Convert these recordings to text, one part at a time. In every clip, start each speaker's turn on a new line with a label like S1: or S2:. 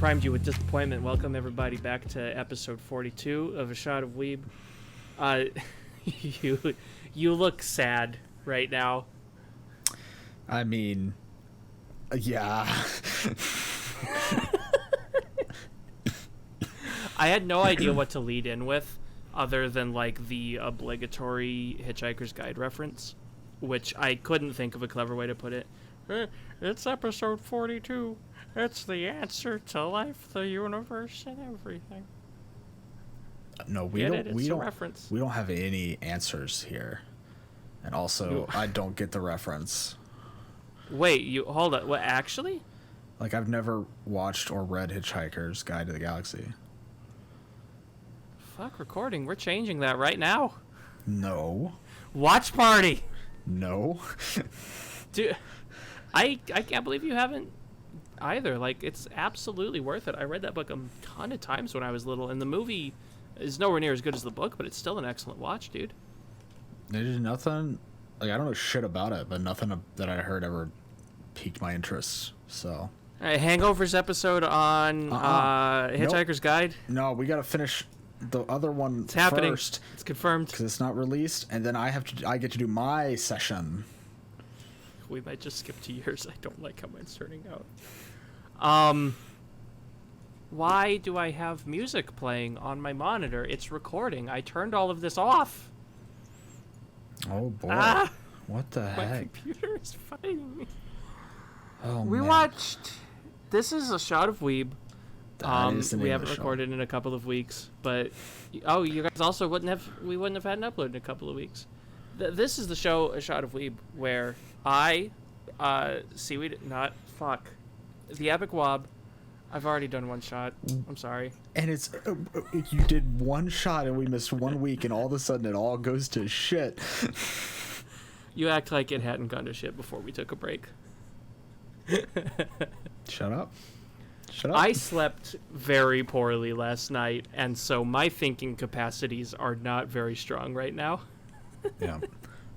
S1: primed you with disappointment. Welcome everybody back to episode 42 of A Shot of Weeb. You look sad right now.
S2: I mean, yeah.
S1: I had no idea what to lead in with other than like the obligatory Hitchhiker's Guide reference, which I couldn't think of a clever way to put it. It's episode 42. It's the answer to life, the universe, and everything.
S2: No, we don't have any answers here. And also, I don't get the reference.
S1: Wait, hold on. What, actually?
S2: Like, I've never watched or read Hitchhiker's Guide to the Galaxy.
S1: Fuck recording. We're changing that right now.
S2: No.
S1: Watch party.
S2: No.
S1: Dude, I can't believe you haven't either. Like, it's absolutely worth it. I read that book a ton of times when I was little, and the movie is nowhere near as good as the book, but it's still an excellent watch, dude.
S2: There's nothing, like, I don't know shit about it, but nothing that I heard ever piqued my interest, so.
S1: All right, Hangovers episode on Hitchhiker's Guide.
S2: No, we gotta finish the other one
S1: It's happening.
S2: first.
S1: It's confirmed.
S2: Because it's not released, and then I get to do my session.
S1: We might just skip to yours. I don't like how mine's turning out. Why do I have music playing on my monitor? It's recording. I turned all of this off.
S2: Oh boy. What the heck?
S1: My computer is fighting me.
S2: Oh,
S1: we
S2: man.
S1: watched. This is A Shot of Weeb.
S2: That is the name
S1: we
S2: of
S1: haven't
S2: the show.
S1: recorded in a couple of weeks, but you guys also wouldn't have had an upload in a couple of weeks. This is the show A Shot of Weeb, where I seaweed not fuck the epic wob. I've already done one shot. I'm sorry.
S2: And it's you did one shot and we missed 1 week, and all of a sudden it all goes to shit.
S1: You act like it hadn't gone to shit before we took a break.
S2: Shut up.
S1: I slept very poorly last night, and so my thinking capacities are not very strong right now.
S2: Yeah.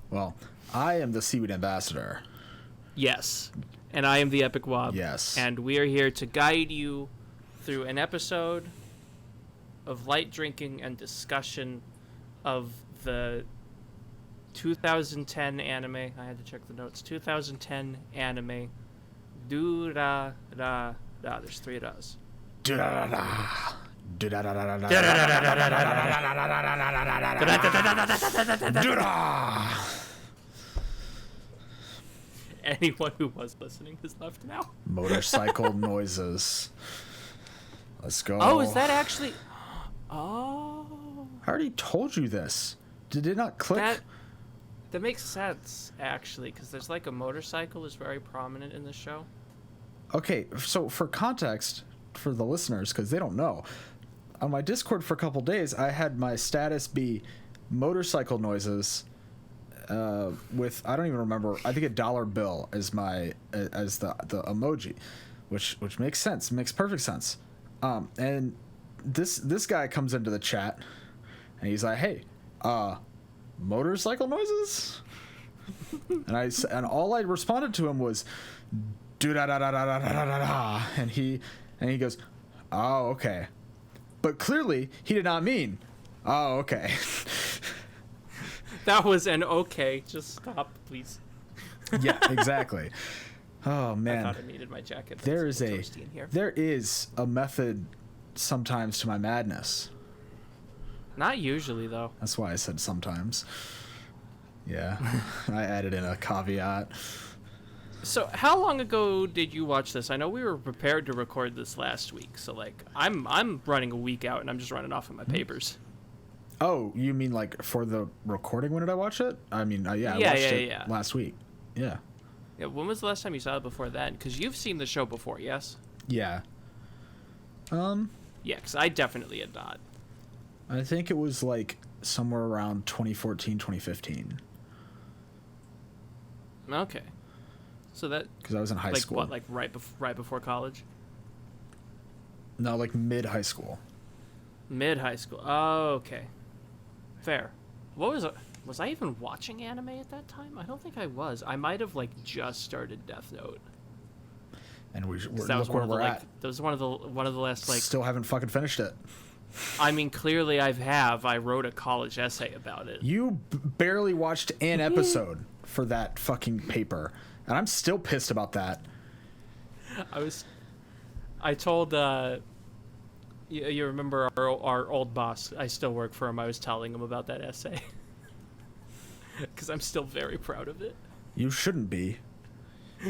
S2: Well, I am the Seaweed Ambassador.
S1: Yes. And I am the Epic Wob.
S2: Yes.
S1: And we are here to guide you through an episode of light drinking and discussion of the 2010 anime. I had to check the notes. 2010 anime. Durarara. There's 3 Ra's.
S2: Durarara. Durarara.
S1: Anyone who was listening has left now.
S2: Motorcycle noises. Let's go.
S1: Oh, is that actually... Oh.
S2: I already told you this. Did it not click?
S1: That makes sense, actually, because there's like a motorcycle is very prominent in the show.
S2: Okay, so for context, for the listeners, because they don't know, on my Discord for a couple days, I had my status be motorcycle noises with, I don't even remember, I think $1 bill as my as the emoji, which makes sense, makes perfect sense. And this guy comes into the chat and he's like, "Hey, motorcycle noises?" and all I responded to him was do da da da da da da da da, and he goes, "Oh, okay," but clearly he did not mean, "Oh, okay."
S1: That was an okay. Just stop, please.
S2: Yeah, exactly. Oh man,
S1: I thought I needed my jacket.
S2: There is a method sometimes to my madness.
S1: Not usually, though.
S2: That's why I said sometimes. Yeah, I added in a caveat.
S1: So, how long ago did you watch this? I know we were prepared to record this last week, so like I'm running a week out and I'm just running off of my papers.
S2: Oh, you mean like for the recording? When did I watch it? I mean, I watched it last week. Yeah.
S1: Yeah. When was the last time you saw it before then? Because you've seen the show before, yes?
S2: Yeah.
S1: Yeah, because I definitely had not.
S2: I think it was like somewhere around 2014, 2015.
S1: Okay. So that
S2: because I was in high school.
S1: What, like right before college?
S2: No, like mid high school.
S1: Mid high school. Oh, okay. Fair. What was I even watching anime at that time? I don't think I was. I might have like just started Death Note.
S2: and we're
S1: That was
S2: look where
S1: one of the
S2: we're
S1: like.
S2: at.
S1: That was one of the last like.
S2: Still haven't fucking finished it.
S1: I mean, clearly I wrote a college essay about it.
S2: You barely watched an episode for that fucking paper, and I'm still pissed about that.
S1: I told you remember our old boss? I still work for him. I was telling him about that essay because I'm still very proud of it.
S2: You shouldn't be,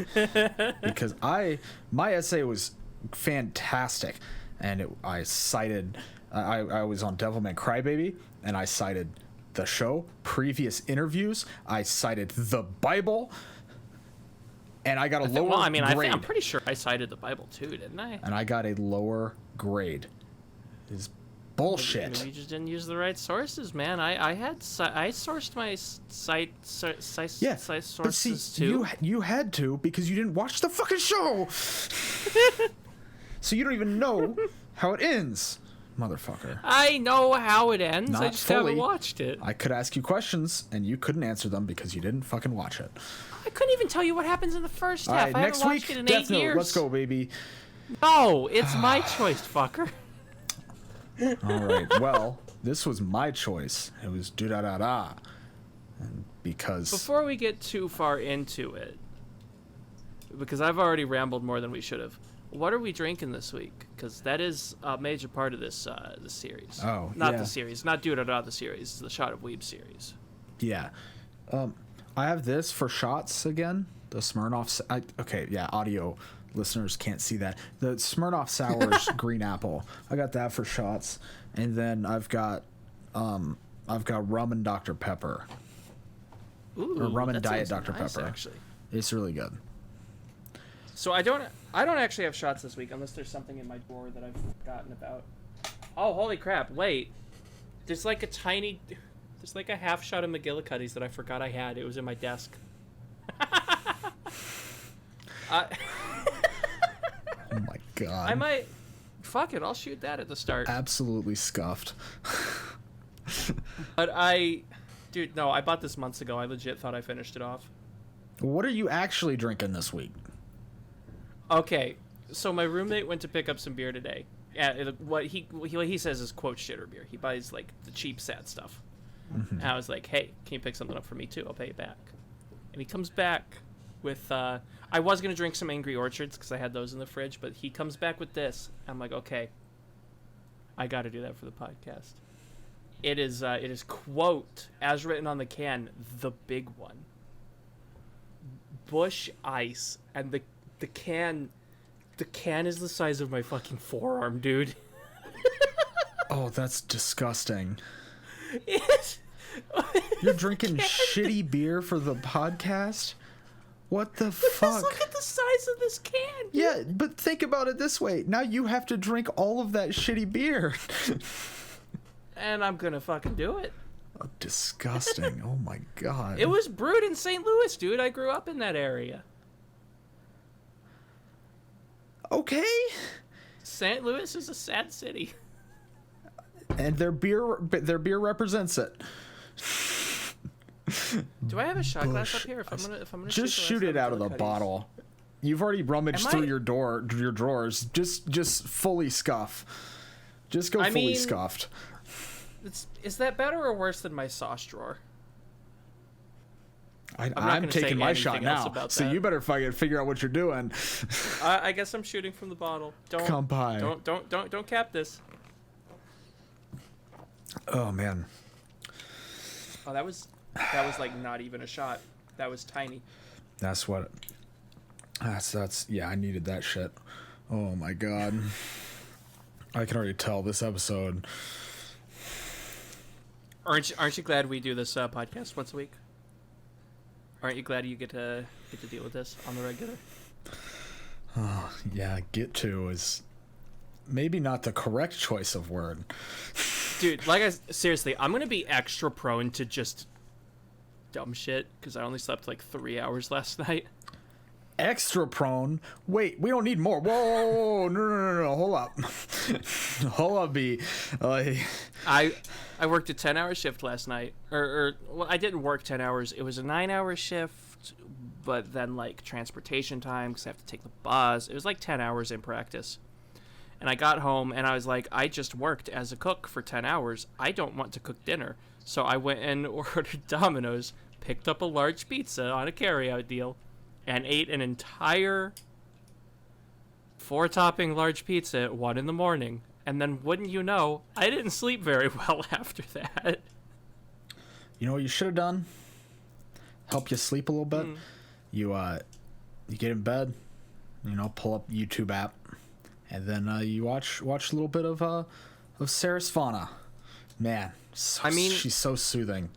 S2: because my essay was fantastic, and I cited. I was on Devilman Crybaby, and I cited the show, previous interviews. I cited the Bible, and I got a lower grade.
S1: I'm pretty sure I cited the Bible too, didn't I?
S2: And I got a lower grade. It's bullshit.
S1: Maybe you just didn't use the right sources, man. I sourced my sources
S2: but see,
S1: too.
S2: You had to because you didn't watch the fucking show, so you don't even know how it ends. Motherfucker.
S1: I know how it ends.
S2: Not
S1: I just
S2: fully.
S1: haven't watched it.
S2: I could ask you questions, and you couldn't answer them because you didn't fucking watch it.
S1: I couldn't even tell you what happens in the first half.
S2: All right,
S1: I
S2: next
S1: haven't
S2: week,
S1: watched it in
S2: Death
S1: 8
S2: Note.
S1: years.
S2: Let's go, baby.
S1: No, it's my choice, fucker.
S2: All right. Well, this was my choice. It was Durarara, and because
S1: Before we get too far into it, because I've already rambled more than we should have. What are we drinking this week? Because that is a major part of this series.
S2: Oh,
S1: not
S2: yeah.
S1: the series, not Durarara the series, the Shot of Weeb series.
S2: yeah, I have this for shots again. The Smirnoff. Audio listeners can't see that. The Smirnoff Sour's green apple. I got that for shots, and then I've got rum and Dr. Pepper.
S1: Ooh,
S2: Or rum and
S1: that
S2: Diet
S1: sounds
S2: Dr.
S1: nice,
S2: Pepper.
S1: Actually,
S2: It's really good.
S1: so I don't actually have shots this week unless there's something in my drawer that I've forgotten about. Oh, holy crap! Wait, there's like a half shot of McGillicuddy's that I forgot I had. It was in my desk.
S2: Oh my god.
S1: I might. Fuck it, I'll shoot that at the start.
S2: Absolutely scuffed.
S1: But dude, no, I bought this months ago. I legit thought I finished it off.
S2: What are you actually drinking this week?
S1: Okay, so my roommate went to pick up some beer today. What he says is quote shitter beer. He buys like the cheap sad stuff.
S2: Mm-hmm.
S1: And I was like, hey, can you pick something up for me too? I'll pay you back. And he comes back with I was gonna drink some Angry Orchards because I had those in the fridge, but he comes back with this. I'm like, okay, I got to do that for the podcast. It is quote as written on the can, the big one. Bush Ice, and the can is the size of my fucking forearm, dude.
S2: Oh, that's disgusting.
S1: It's
S2: You're drinking shitty beer for the podcast? What the fuck?
S1: Because look at the size of this can. Dude.
S2: Yeah, but think about it this way. Now you have to drink all of that shitty beer.
S1: And I'm gonna fucking do it.
S2: Oh, disgusting. Oh my god.
S1: It was brewed in St. Louis, dude. I grew up in that area.
S2: Okay.
S1: St. Louis is a sad city.
S2: And their beer represents it.
S1: Do I have a shot glass up
S2: Bush
S1: here? If I'm gonna
S2: just shoot it out of the bottle. You've already rummaged through your drawers. Just fully scuff. Just go fully scuffed.
S1: Is that better or worse than my sauce drawer?
S2: I'm taking my shot now, so you better fucking figure out what you're doing.
S1: I guess I'm shooting from the bottle.
S2: Come by.
S1: Don't cap this.
S2: Oh man.
S1: Oh, that was like not even a shot. That was tiny.
S2: That's yeah, I needed that shit. Oh my god. I can already tell this episode.
S1: Aren't you glad we do this podcast once a week? Aren't you glad you get to deal with this on the regular?
S2: Oh, yeah, get to is maybe not the correct choice of word.
S1: Dude, seriously, I'm going to be extra prone to just dumb shit because I only slept like 3 hours last night.
S2: Extra prone? Wait, we don't need more. Whoa, no, hold up. Hold up, B.
S1: I worked a 10-hour shift last night. Well, I didn't work 10 hours. It was a 9-hour shift. left, but then like transportation time because I have to take the bus. It was like 10 hours in practice. And I got home and I was like, I just worked as a cook for 10 hours. I don't want to cook dinner. So I went and ordered Domino's, picked up a large pizza on a carryout deal, and ate an entire 4-topping large pizza at 1 in the morning. And then, wouldn't you know, I didn't sleep very well after that.
S2: You know what you should have done? Help you sleep a little bit. You get in bed, pull up YouTube app, and then you watch a little bit of Sarah's Fauna. Man, she's so soothing.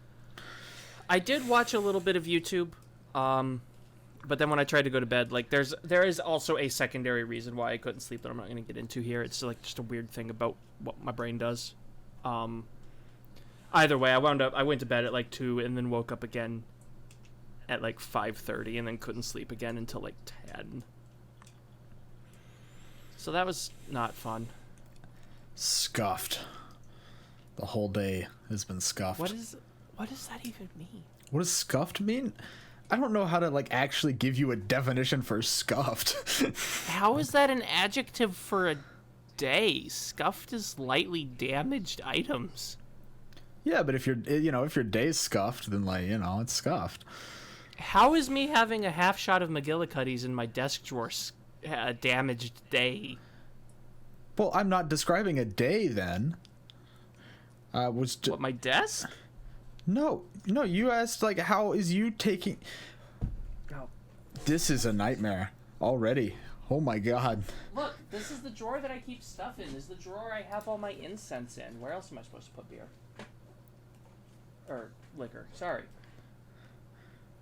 S1: I did watch a little bit of YouTube, but then when I tried to go to bed, like there is also a secondary reason why I couldn't sleep that I'm not going to get into here. It's like just a weird thing about what my brain does. Either way, I went to bed at like 2 and then woke up again at like 5:30 and then couldn't sleep again until like 10. So that was not fun.
S2: Scuffed. The whole day has been scuffed.
S1: What does that even mean?
S2: What does scuffed mean? I don't know how to like actually give you a definition for scuffed.
S1: How is that an adjective for a day? Scuffed is lightly damaged items.
S2: Yeah, but if your day's scuffed, then it's scuffed.
S1: How is me having a half shot of McGillicuddy's in my desk drawer a damaged day?
S2: Well, I'm not describing a day then.
S1: What, my desk?
S2: No, you asked like how is you taking.
S1: Oh.
S2: This is a nightmare already. Oh my god.
S1: Look, this is the drawer that I keep stuff in. This is the drawer I have all my incense in. Where else am I supposed to put beer? Or liquor, sorry.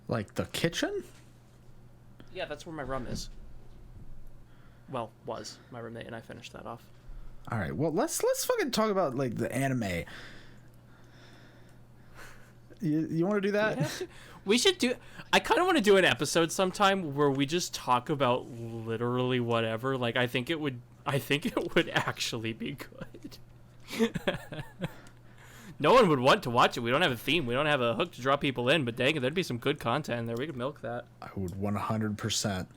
S2: Like the kitchen?
S1: Yeah, that's where my rum is. Well, was my roommate and I finished that off.
S2: All right, well let's fucking talk about like the anime. You want to do that?
S1: We should do. I kind of want to do an episode sometime where we just talk about literally whatever. Like, I think it would actually be good. No one would want to watch it. We don't have a theme. We don't have a hook to draw people in. But dang it, there'd be some good content in there. We could milk that.
S2: I would 100%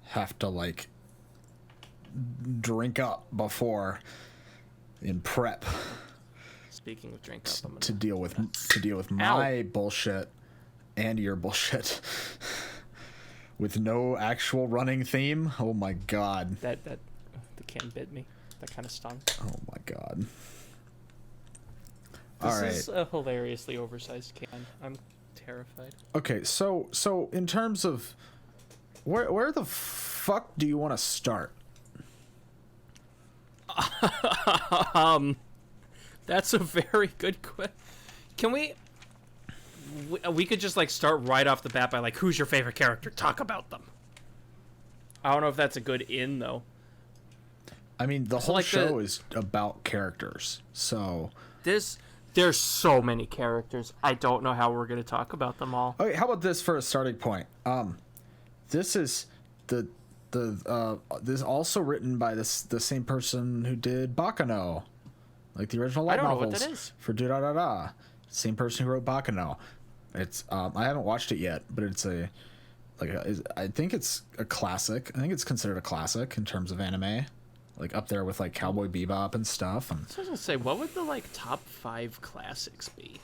S2: have to like drink up before in prep.
S1: Speaking of drink up,
S2: to deal with my bullshit and your bullshit with no actual running theme. Oh my god.
S1: That the can bit me. That kind of stung.
S2: Oh my god.
S1: This is a hilariously oversized can. I'm terrified.
S2: Okay, so in terms of where the fuck do you want to start?
S1: That's a very good question. Can we could just like start right off the bat by like, who's your favorite character? Talk about them. I don't know if that's a good in though.
S2: I mean, the whole show is about characters. So
S1: there's so many characters. I don't know how we're going to talk about them all.
S2: Okay, how about this for a starting point? This is this is also written by the same person who did Bakano, like the original light novels. I don't know what that is. For Durarara. Same person who wrote Bakano. It's I haven't watched it yet, but it's I think it's a classic. I think it's considered a classic in terms of anime. Like up there with like Cowboy Bebop and stuff. And
S1: so I was gonna say, what would the like top 5 classics be?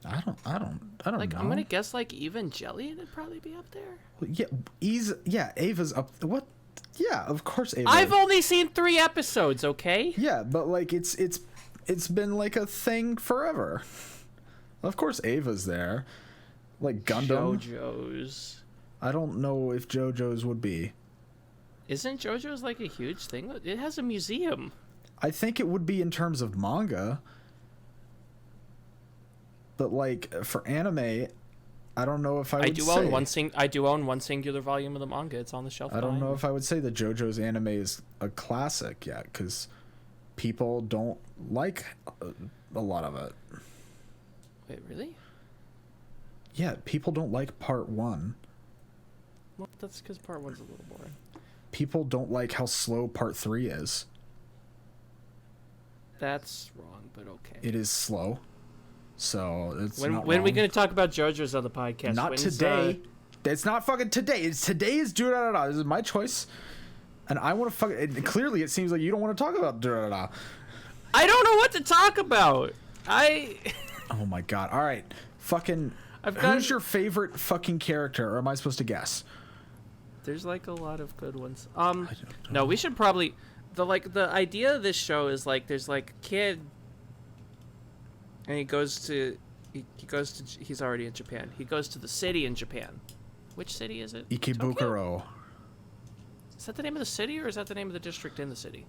S2: I don't
S1: like,
S2: know.
S1: I'm gonna guess like Evangelion would probably be up there.
S2: Yeah, Ava's up. What? Yeah, of course Ava.
S1: I've only seen 3 episodes. Okay.
S2: Yeah, but like it's been like a thing forever. Of course Ava's there. Like Gundam.
S1: JoJo's.
S2: I don't know if JoJo's would be.
S1: Isn't JoJo's like a huge thing? It has a museum.
S2: I think it would be in terms of manga. But like for anime, I don't know if I do own
S1: one singular volume of the manga. It's on the shelf.
S2: I don't know if I would say that JoJo's anime is a classic yet, because people don't like a lot of it.
S1: Wait, really?
S2: Yeah, people don't like part 1.
S1: Well, that's because part 1's a little boring.
S2: People don't like how slow part 3 is.
S1: That's wrong, but okay.
S2: It is slow. So it's
S1: when
S2: not
S1: when are we
S2: wrong.
S1: gonna talk about JoJo's on the podcast?
S2: Not
S1: When's,
S2: today. It's not fucking today. Today is Durarara. This is my choice, and I want to fucking. Clearly, it seems like you don't want to talk about Durarara.
S1: I don't know what to talk about.
S2: Oh my god! All right, fucking. Who's your favorite fucking character? Or am I supposed to guess?
S1: There's like a lot of good ones. No, we should probably the idea of this show is like there's like a kid, and he's already in Japan. He goes to the city in Japan. Which city is it?
S2: Ikebukuro.
S1: Tokyo? Is that the name of the city, or is that the name of the district in the city?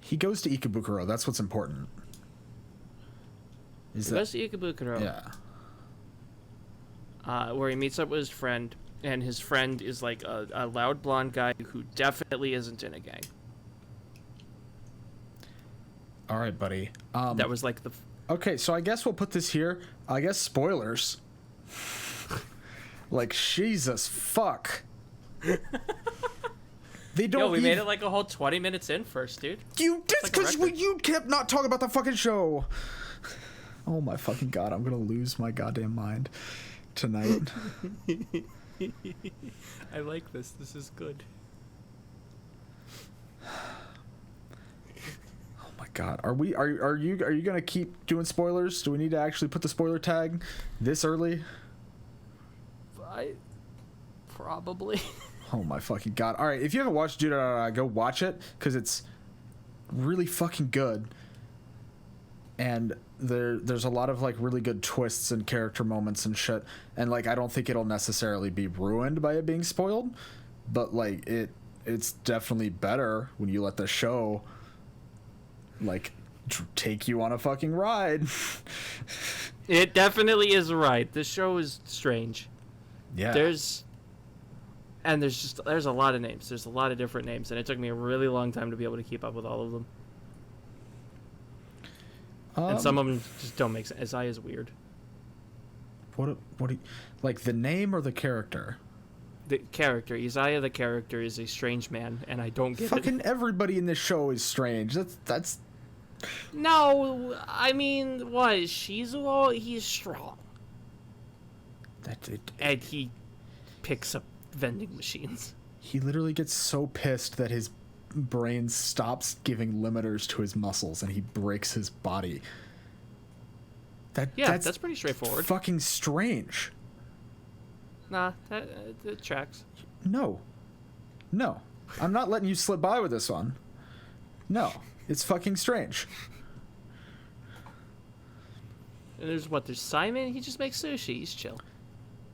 S2: He goes to Ikebukuro. That's what's important.
S1: He goes to Ikebukuro.
S2: Yeah.
S1: Where he meets up with his friend, and his friend is like a loud blonde guy who definitely isn't in a gang.
S2: All right, buddy.
S1: That was like the.
S2: Okay, so I guess we'll put this here. I guess spoilers. Like, Jesus, fuck. They don't.
S1: Yo, we made it like a whole 20 minutes in first, dude.
S2: You did,
S1: like
S2: because you kept not talking about the fucking show. Oh my fucking god, I'm gonna lose my goddamn mind tonight.
S1: I like this. This is good.
S2: Oh my god, are you gonna keep doing spoilers? Do we need to actually put the spoiler tag this early?
S1: Probably.
S2: Oh my fucking god. All right, if you haven't watched Durarara, go watch it because it's really fucking good. And there's a lot of like really good twists and character moments and shit. And like I don't think it'll necessarily be ruined by it being spoiled, but like it's definitely better when you let the show like take you on a fucking ride.
S1: It definitely is a ride. This show is strange.
S2: Yeah.
S1: There's a lot of names. There's a lot of different names, and it took me a really long time to be able to keep up with all of them. And some of them just don't make sense. Isaiah's weird.
S2: What do you, like the name or the character?
S1: The character. Isaiah the character is a strange man, and I don't get
S2: Fucking
S1: it.
S2: everybody in this show is strange. That's
S1: No, I mean, what? Shizuo, he's strong.
S2: that's it.
S1: And he picks up vending machines.
S2: He literally gets so pissed that his brain stops giving limiters to his muscles and he breaks his body. That's
S1: pretty straightforward.
S2: Fucking strange.
S1: Nah, that tracks.
S2: No, I'm not letting you slip by with this one. No, it's fucking strange.
S1: And there's Simon. He just makes sushi. He's chill.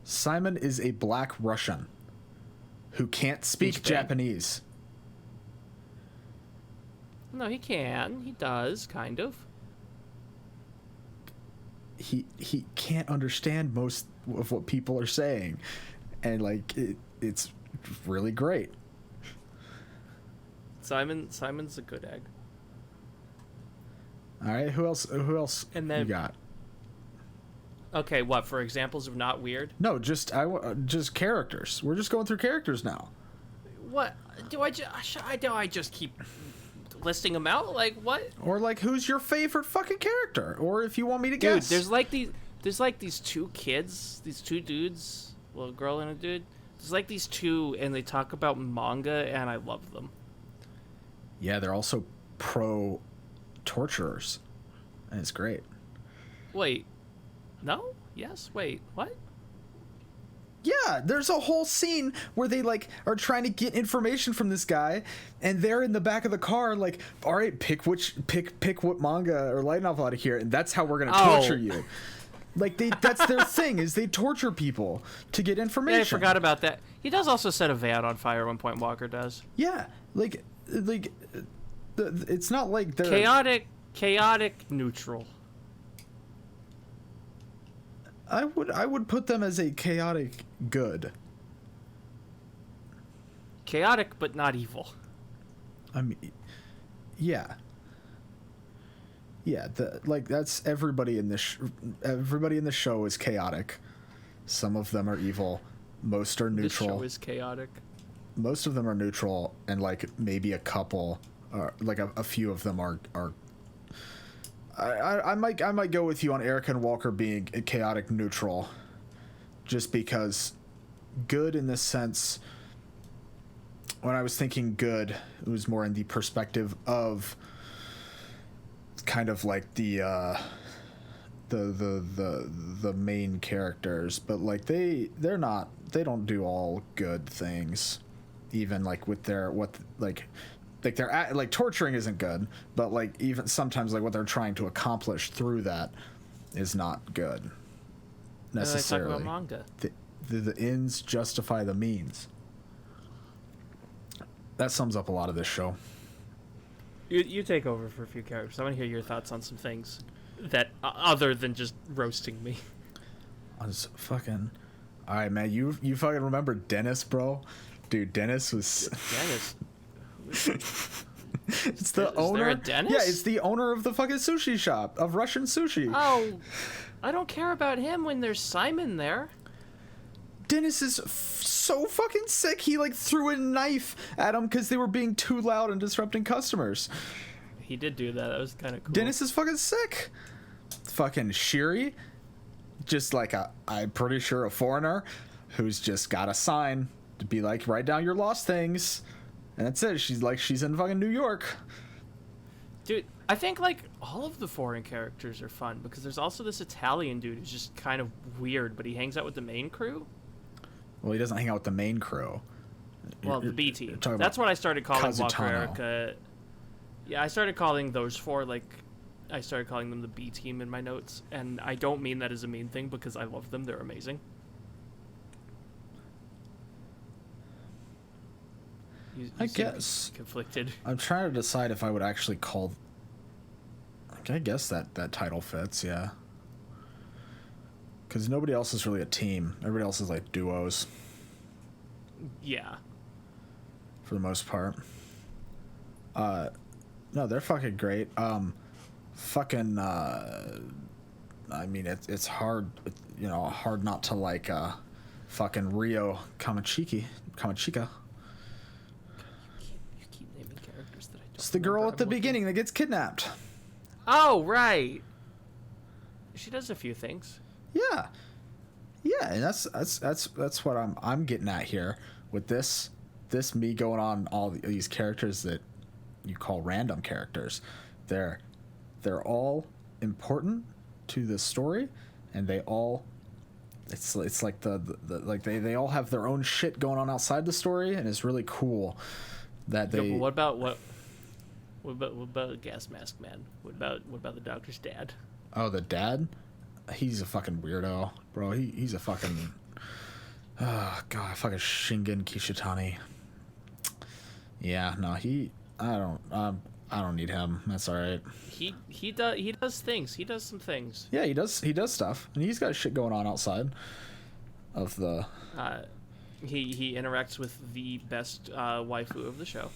S2: Simon is a black Russian who can't speak Japanese.
S1: No, he can. He does, kind of.
S2: He can't understand most of what people are saying, and like it's really great.
S1: Simon's a good egg.
S2: All right, who else
S1: And then
S2: you got?
S1: Okay, what for examples of not weird?
S2: No, just characters. We're just going through characters now.
S1: What do I just keep listing them out? Like what?
S2: Or like, who's your favorite fucking character? Or if you want me to guess,
S1: Dude, there's like these two kids, these two dudes, a little girl and a dude. There's like these two, and they talk about manga, and I love them.
S2: Yeah, they're also pro torturers, and it's great.
S1: Wait, no? Yes. Wait, what?
S2: Yeah, there's a whole scene where they like are trying to get information from this guy, and they're in the back of the car like, all right, pick what manga or light novel out of here, and that's how we're gonna torture you. Like that's their thing, is they torture people to get information.
S1: Yeah, I forgot about that. He does also set a van on fire at one point. Walker does.
S2: Yeah, it's not like they're
S1: chaotic, neutral.
S2: I would put them as a chaotic good.
S1: Chaotic, but not evil.
S2: I mean, yeah. Yeah, that's everybody in this. Everybody in the show is chaotic. Some of them are evil. Most are neutral.
S1: This show is chaotic.
S2: Most of them are neutral, and like maybe a couple, like a few of them are I might go with you on Eric and Walker being a chaotic neutral, just because good in this sense. When I was thinking good, it was more in the perspective of kind of like the main characters, but like they don't do all good things, even like with their like torturing isn't good, but like even sometimes like what they're trying to accomplish through that is not good necessarily.
S1: Talk about manga.
S2: The ends justify the means. That sums up a lot of this show.
S1: You take over for a few characters. I want to hear your thoughts on some things that other than just roasting me.
S2: I was fucking. All right, man. You fucking remember Dennis, bro? Dude, Dennis was.
S1: Dennis.
S2: It's the owner.
S1: Is there a Dennis?
S2: Yeah, it's the owner of the fucking sushi shop of Russian sushi.
S1: Oh, I don't care about him when there's Simon there.
S2: Dennis is so fucking sick. He like threw a knife at him because they were being too loud and disrupting customers.
S1: He did do that. That was kind of cool.
S2: Dennis is fucking sick. Fucking Shiri, just like I'm pretty sure a foreigner who's just got a sign to be like, write down your lost things. And that's it. She's in fucking New York.
S1: Dude, I think like all of the foreign characters are fun because there's also this Italian dude who's just kind of weird, but he hangs out with the main crew.
S2: Well, he doesn't hang out with the main crew.
S1: Well, the B team. That's what I started calling Walker,
S2: Kazutano.
S1: Erica. Yeah, I started calling those four I started calling them the B team in my notes, and I don't mean that as a mean thing because I love them. They're amazing.
S2: I guess
S1: conflicted.
S2: I'm trying to decide if I would actually call. I guess that title fits, yeah. Because nobody else is really a team. Everybody else is like duos.
S1: Yeah.
S2: For the most part. No, they're fucking great. Fucking. I mean, it's hard, hard not to like fucking Rio Kamachica.
S1: You keep naming characters that I don't.
S2: It's the girl at the beginning that gets kidnapped.
S1: Oh, right. She does a few things.
S2: Yeah, and that's what I'm getting at here with this me going on all these characters that you call random characters. They're all important to the story, and they all it's like the like they all have their own shit going on outside the story, and it's really cool that they.
S1: Yeah, but what about Gas Mask Man? What about the doctor's dad?
S2: Oh, the dad? He's a fucking weirdo, bro. He's a fucking. Oh god, fucking Shingen Kishitani. Yeah, no, I don't need him. That's all right.
S1: He does things. He does some things.
S2: Yeah, he does stuff, and he's got shit going on outside of the.
S1: He interacts with the best waifu of the show.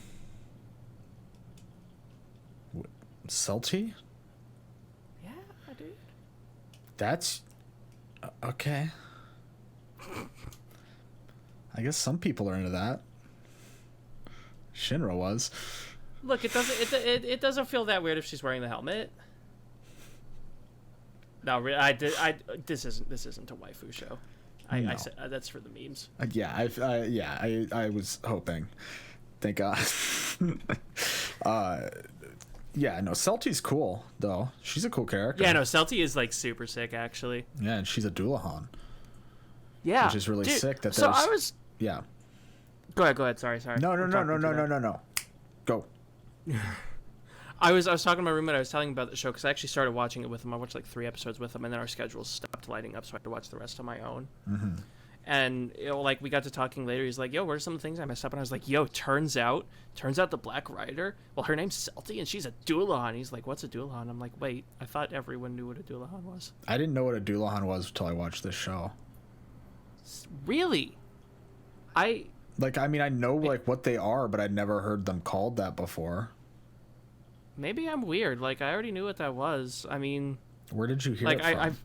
S2: Salty?
S1: Yeah, dude.
S2: That's okay. I guess some people are into that. Shinra was.
S1: Look, it doesn't feel that weird if she's wearing the helmet. No, this isn't a waifu show. I said that's for the memes.
S2: I was hoping. Thank God. Yeah, no, Celti's cool though. She's a cool character.
S1: Yeah, no, Celti is like super sick actually.
S2: Yeah, and she's a Doulahan.
S1: Yeah,
S2: which is really sick. That
S1: so I was.
S2: Yeah.
S1: Go ahead. Sorry.
S2: No. Go.
S1: I was talking to my roommate. I was telling him about the show because I actually started watching it with him. I watched like 3 episodes with him, and then our schedules stopped lighting up, so I had to watch the rest on my own.
S2: Mm-hmm.
S1: And like we got to talking later. He's like, "Yo, what are some things I messed up?" And I was like, "Yo, turns out the Black Rider. Well, her name's Celti, and she's a Doulahan." He's like, "What's a Doulahan?" I'm like, "Wait, I thought everyone knew what a Doulahan was."
S2: I didn't know what a Doulahan was until I watched this show.
S1: Really? I
S2: know like what they are, but I'd never heard them called that before.
S1: Maybe I'm weird. Like I already knew what that was. I mean,
S2: where did you hear it from?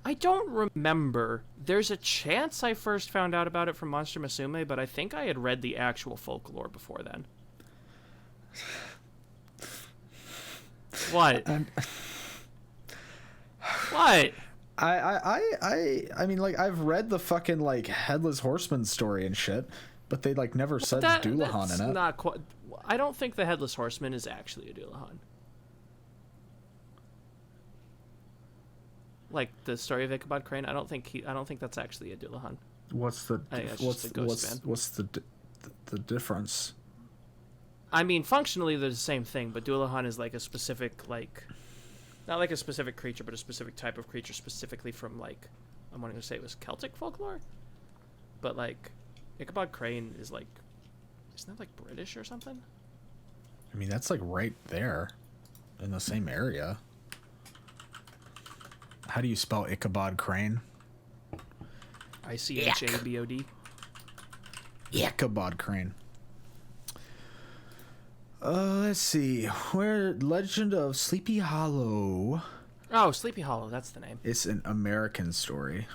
S1: I don't remember. There's a chance I first found out about it from Monster Musume, but I think I had read the actual folklore before then. What? What?
S2: I mean, like, I've read the fucking, like, Headless Horseman story and shit, but they, like, never said Doulahan in it.
S1: Not quite. I don't think the Headless Horseman is actually a Doulahan. Like the story of Ichabod Crane, I don't think that's actually a Doulahan.
S2: What's the difference?
S1: I mean, functionally they're the same thing, but Doulahan is like a specific, like, not like a specific creature, but a specific type of creature specifically from, like, I'm wanting to say it was Celtic folklore, but like Ichabod Crane is like, isn't that like British or something?
S2: I mean, that's like right there in the same area. How do you spell Ichabod Crane?
S1: ICHABOD.
S2: Ichabod Crane. Let's see. Where Legend of Sleepy Hollow.
S1: Oh, Sleepy Hollow, that's the name.
S2: It's an American story.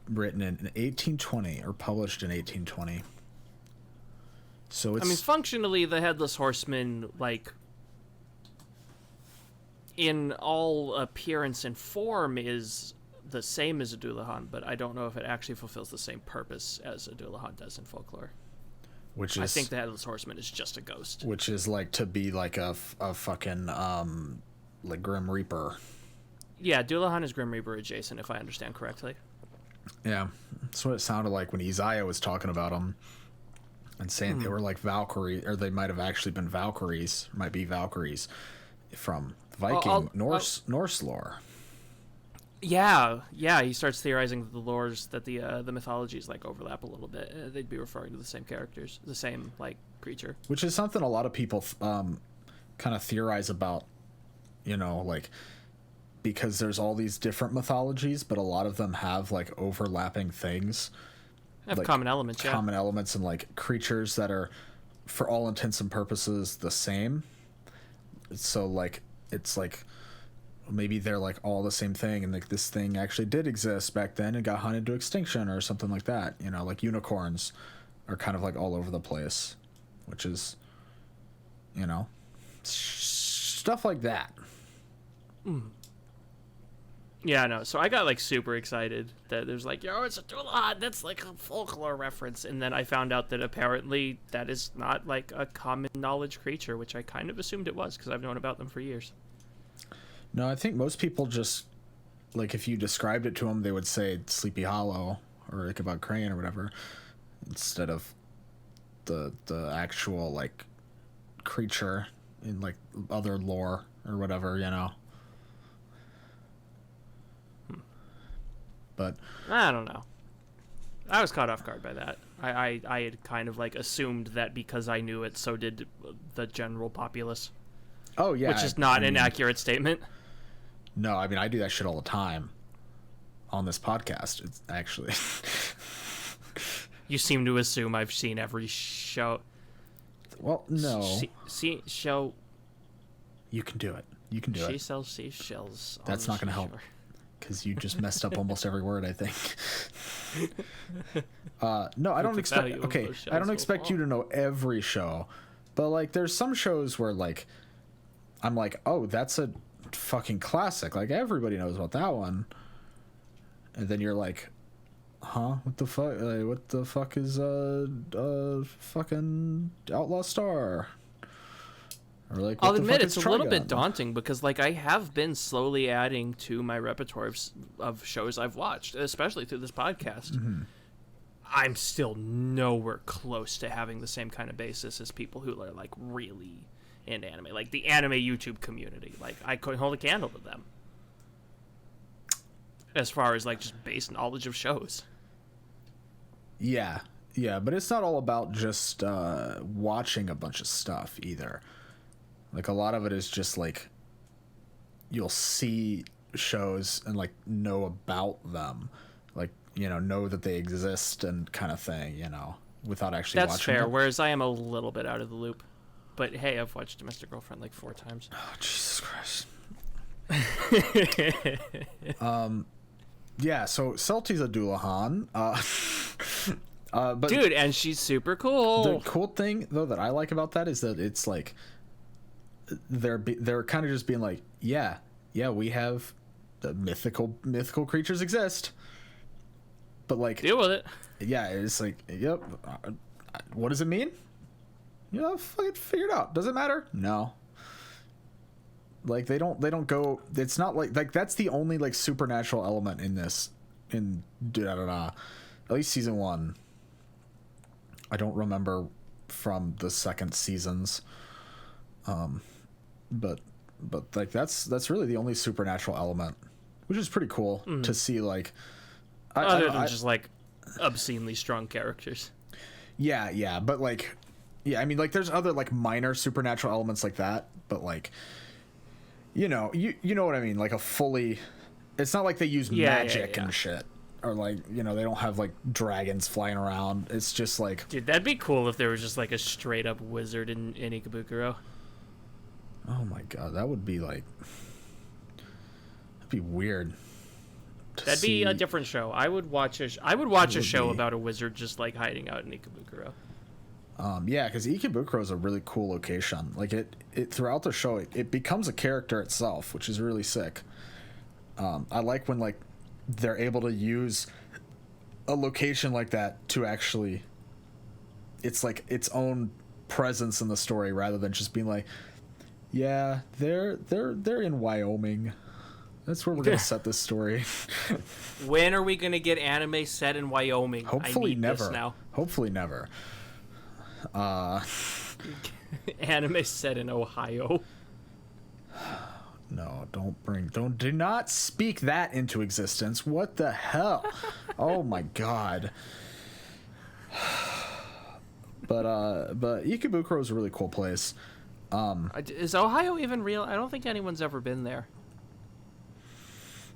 S2: Written in 1820 or published in 1820. So it's,
S1: I mean, functionally the Headless Horseman, like, in all appearance and form is the same as a Doulahan, but I don't know if it actually fulfills the same purpose as a Doulahan does in folklore.
S2: Which is,
S1: I think the Headless Horseman is just a ghost.
S2: Which is like to be like a fucking like Grim Reaper.
S1: Yeah, Doulahan is Grim Reaper adjacent, if I understand correctly.
S2: Yeah, that's what it sounded like when Isaiah was talking about them and saying they were like Valkyrie, or they might have actually been Valkyries, might be Valkyries from Viking Norse lore.
S1: Yeah, he starts theorizing that the lores, that the mythologies like overlap a little bit. They'd be referring to the same characters, the same like creature.
S2: Which is something a lot of people kind of theorize about, you know, like, because there's all these different mythologies, but a lot of them have like overlapping things.
S1: Have
S2: like,
S1: common elements, yeah.
S2: Common elements and like creatures that are, for all intents and purposes, the same. So like, it's like, maybe they're like all the same thing, and like this thing actually did exist back then and got hunted to extinction or something like that. You know, like unicorns are kind of like all over the place, which is, you know, stuff like that.
S1: Yeah, no. So I got like super excited that there's like, yo, it's a Doulahan. That's like a folklore reference, and then I found out that apparently that is not like a common knowledge creature, which I kind of assumed it was because I've known about them for years.
S2: No, I think most people just, like, if you described it to them, they would say Sleepy Hollow or Ichabod Crane or whatever, instead of the actual, like, creature in, like, other lore or whatever, you know. But
S1: I don't know. I was caught off guard by that. I had kind of, like, assumed that because I knew it, so did the general populace.
S2: Oh, yeah.
S1: Which is not an accurate statement.
S2: No, I mean, I do that shit all the time on this podcast. It's actually...
S1: You seem to assume I've seen every show.
S2: Well, no.
S1: See show...
S2: You can do it. You can do it.
S1: She sells seashells.
S2: That's not going to help. Because you just messed up almost every word, I think. No, I don't expect... Okay, I don't expect you to know every show. But, like, there's some shows where, like... I'm like, oh, that's a fucking classic. Like, everybody knows about that one. And then you're like, huh? What the fuck? What the fuck is fucking Outlaw Star? Or like,
S1: I'll admit it's a little bit daunting because, like, I have been slowly adding to my repertoire of shows I've watched, especially through this podcast. Mm-hmm. I'm still nowhere close to having the same kind of basis as people who are, like, really... into anime, like the anime YouTube community. Like, I couldn't hold a candle to them as far as like just base knowledge of shows.
S2: Yeah, but it's not all about just watching a bunch of stuff either. Like, a lot of it is just like you'll see shows and like know about them, like, you know that they exist and kind of thing, you know, without actually watching them.
S1: That's fair, whereas I am a little bit out of the loop. But hey, I've watched Domestic Girlfriend like 4 times.
S2: Oh, Jesus Christ. Yeah, so Celti's a Doulahan. But
S1: dude, and she's super cool.
S2: The cool thing, though, that I like about that is that it's like they're kind of just being like, yeah, yeah, we have the mythical creatures exist, but like,
S1: Deal with it.
S2: yeah, it's like, yep. What does it mean? You know, fucking figure it out. Does it matter? No. Like they don't go. It's not like that's the only like supernatural element in this in Durarara, at least season 1. I don't remember from the second seasons, but like that's really the only supernatural element, which is pretty cool to see. Like,
S1: Other than just like obscenely strong characters.
S2: Yeah, but like, yeah, I mean, like, there's other like minor supernatural elements like that, but like, you know what I mean, like a fully, it's not like they use magic and shit, or like, you know, they don't have like dragons flying around. It's just like,
S1: Dude, that'd be cool if there was just like a straight up wizard in Ikebukuro.
S2: oh my god, that would be like, that'd be weird.
S1: That'd be a different show. I would watch a show about a wizard just like hiding out in Ikebukuro.
S2: Yeah, because Ikebukuro is a really cool location. Like it throughout the show, it becomes a character itself, which is really sick. I like when like they're able to use a location like that to actually, it's like its own presence in the story rather than just being like, yeah, they're in Wyoming. That's where we're gonna set this story.
S1: When are we gonna get anime set in Wyoming?
S2: Hopefully
S1: I need
S2: never.
S1: This now.
S2: Hopefully never.
S1: Anime set in Ohio.
S2: No, do not speak that into existence. What the hell? Oh my god. But Ikebukuro is a really cool place.
S1: Is Ohio even real? I don't think anyone's ever been there.